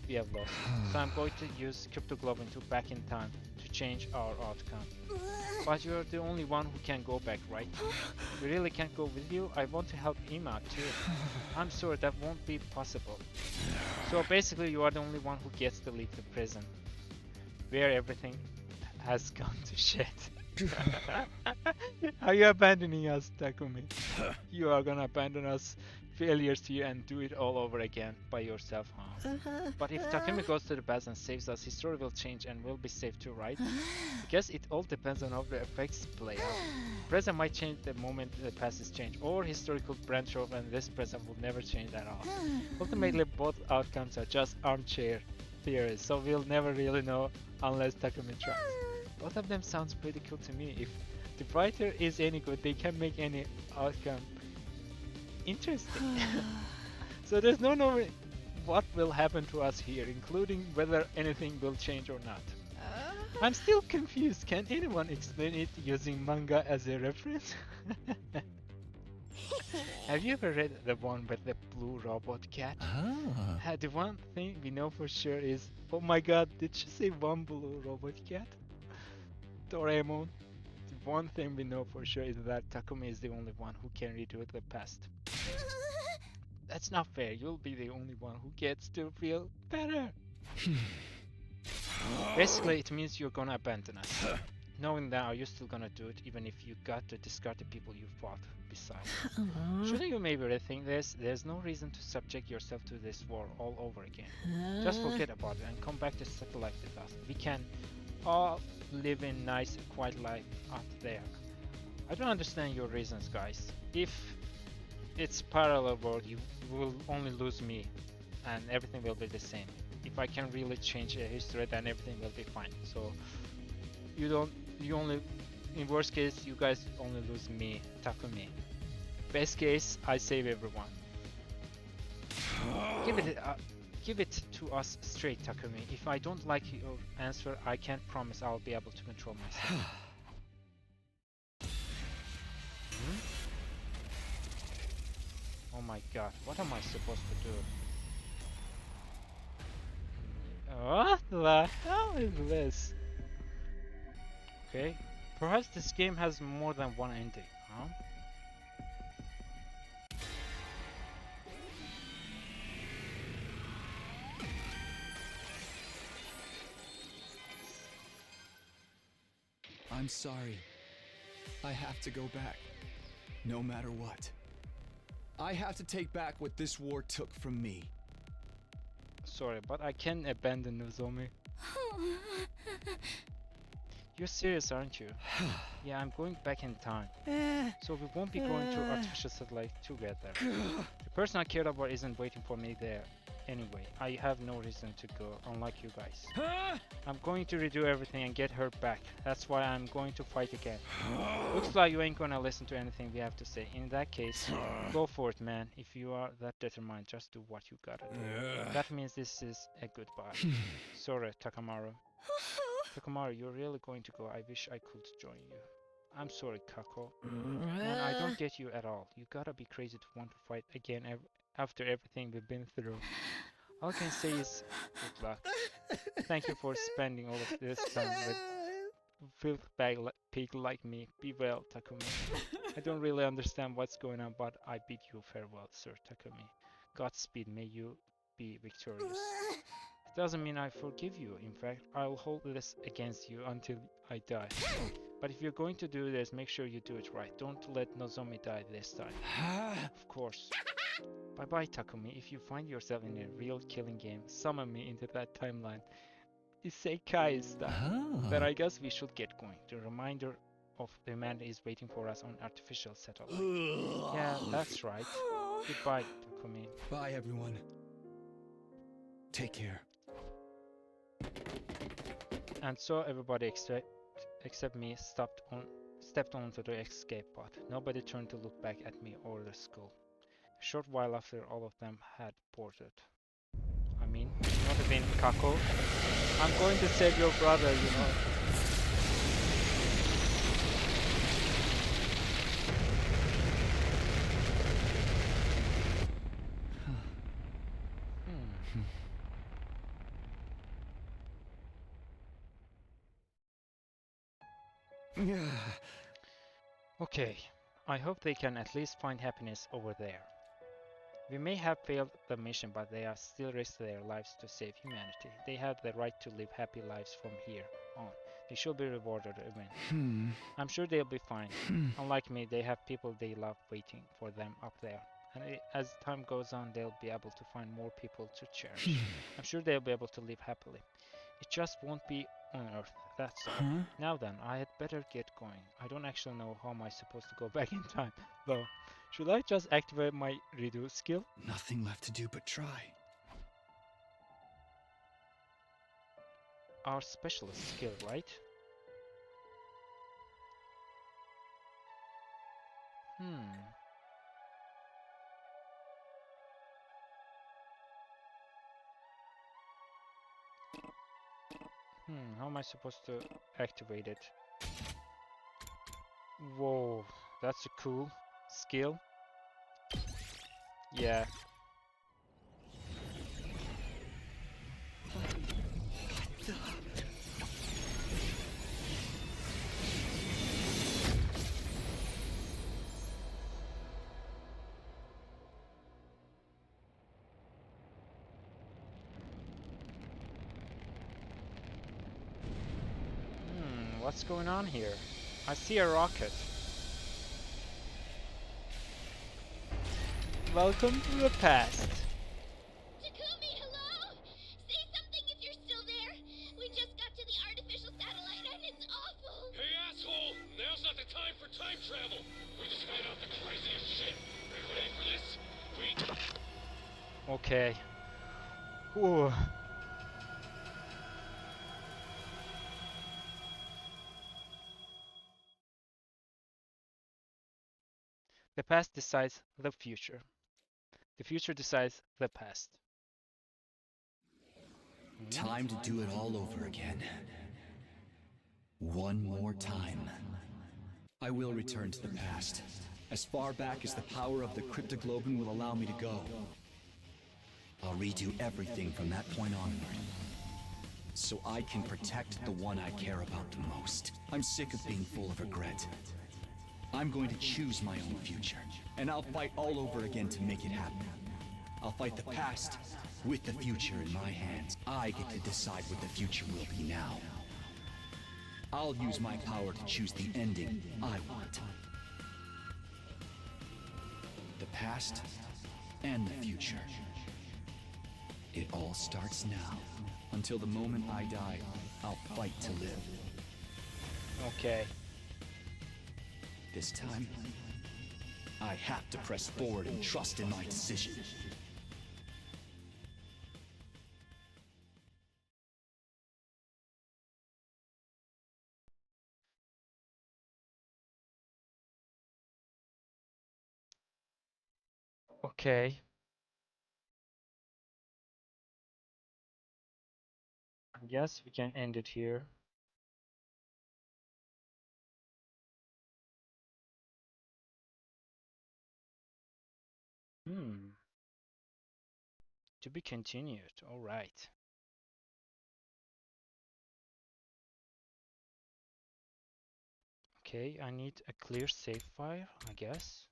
we have lost. So I'm going to use cryptoglobin to back in time to change our outcome. But you're the only one who can go back, right? We really can't go with you. I want to help Ima too. I'm sorry, that won't be possible. So basically you are the only one who gets to leave the prison, where everything has gone to shit. Are you abandoning us, Takumi? You are gonna abandon us failures here and do it all over again by yourself, huh? But if Takumi goes to the past and saves us, his story will change and we'll be safe too, right? I guess it all depends on how the effects play out. Present might change the moment the past is changed, or his story could branch off and this present will never change at all. Ultimately, both outcomes are just armchair theories, so we'll never really know unless Takumi tries. Both of them sounds pretty cool to me. If the writer is any good, they can make any outcome interesting. So there's no knowing what will happen to us here, including whether anything will change or not. I'm still confused. Can anyone explain it using manga as a reference? Have you ever read the one with the blue robot cat? The one thing we know for sure is... Oh my god, did she say one blue robot cat? Doraemon. The one thing we know for sure is that Takumi is the only one who can redo the past. That's not fair. You'll be the only one who gets to feel better. Basically, it means you're gonna abandon us. Knowing that, are you still gonna do it even if you got to discard the people you fought beside? Shouldn't you maybe rethink this? There's no reason to subject yourself to this war all over again. Just forget about it and come back to satellite with us. We can all live in nice, quiet life up there. I don't understand your reasons, guys. If it's parallel world, you will only lose me, and everything will be the same. If I can really change history, then everything will be fine. So in worst case, you guys only lose me, Takumi. Best case, I save everyone. Give it to us straight, Takumi. If I don't like your answer, I can't promise I'll be able to control myself. Oh my god, what am I supposed to do? What the hell is this? Okay, perhaps this game has more than one ending, huh? I'm sorry. I have to go back. No matter what. I have to take back what this war took from me. Sorry, but I can't abandon Nozomi. You're serious, aren't you? Yeah, I'm going back in time. So we won't be going to artificial satellite together. The person I cared about isn't waiting for me there anyway. I have no reason to go, unlike you guys. I'm going to redo everything and get her back. That's why I'm going to fight again. Looks like you ain't gonna listen to anything we have to say. In that case, go for it, man. If you are that determined, just do what you gotta do. That means this is a goodbye. Sorry, Takamaru. Takamaru, you're really going to go. I wish I could join you. I'm sorry, Kako. Man, I don't get you at all. You gotta be crazy to want to fight again after everything we've been through. All I can say is good luck. Thank you for spending all of this time with filth bag pig like me. Be well, Takumi. I don't really understand what's going on, but I bid you farewell, Sir Takumi. Godspeed, may you be victorious. It doesn't mean I forgive you. In fact, I'll hold this against you until I die. But if you're going to do this, make sure you do it right. Don't let Nozomi die this time. Of course. Bye-bye, Takumi. If you find yourself in a real killing game, summon me into that timeline. Isekai style. Then I guess we should get going. The reminder of the humanity is waiting for us on artificial satellite. Yeah, that's right. Goodbye, Takumi. Bye, everyone. Take care. And so everybody except me stepped onto the escape pod. Nobody turned to look back at me or the school. A short while after all of them had boarded. I mean, not even Kako. I'm going to save your brother, you know. Okay, I hope they can at least find happiness over there. We may have failed the mission, but they are still risking their lives to save humanity. They have the right to live happy lives from here on. They should be rewarded even. I'm sure they'll be fine. Unlike me, they have people they love waiting for them up there. And as time goes on, they'll be able to find more people to cherish. I'm sure they'll be able to live happily. It just won't be on Earth, that's all. Now then, I had better get going. I don't actually know how am I supposed to go back in time, though. Should I just activate my redo skill? Nothing left to do but try. Our specialist skill, right? How am I supposed to activate it? Whoa, that's a cool skill. Yeah. What's going on here? I see a rocket. Welcome to the past. Takumi, hello? Say something if you're still there. We just got to the artificial satellite and it's awful. Hey, asshole! Now's not the time for time travel. We just found out the craziest shit. Are you ready for this? Okay. Ooh. The past decides the future. The future decides the past. Time to do it all over again. One more time. I will return to the past, as far back as the power of the cryptoglobin will allow me to go. I'll redo everything from that point onward, so I can protect the one I care about the most. I'm sick of being full of regret. I'm going to choose my own future, and I'll fight all over again to make it happen. I'll fight the past with the future in my hands. I get to decide what the future will be now. I'll use my power to choose the ending I want. The past and the future. It all starts now. Until the moment I die, I'll fight to live. Okay. This time, I have to press forward and trust in my decision. Okay. I guess we can end it here. To be continued. All right. Okay, I need a clear save file, I guess.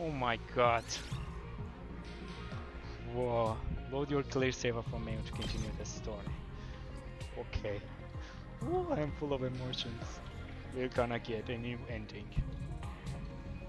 Oh my god. Whoa. Load your clear saver for me to continue the story. Okay. Oh, I'm full of emotions. We're gonna get a new ending.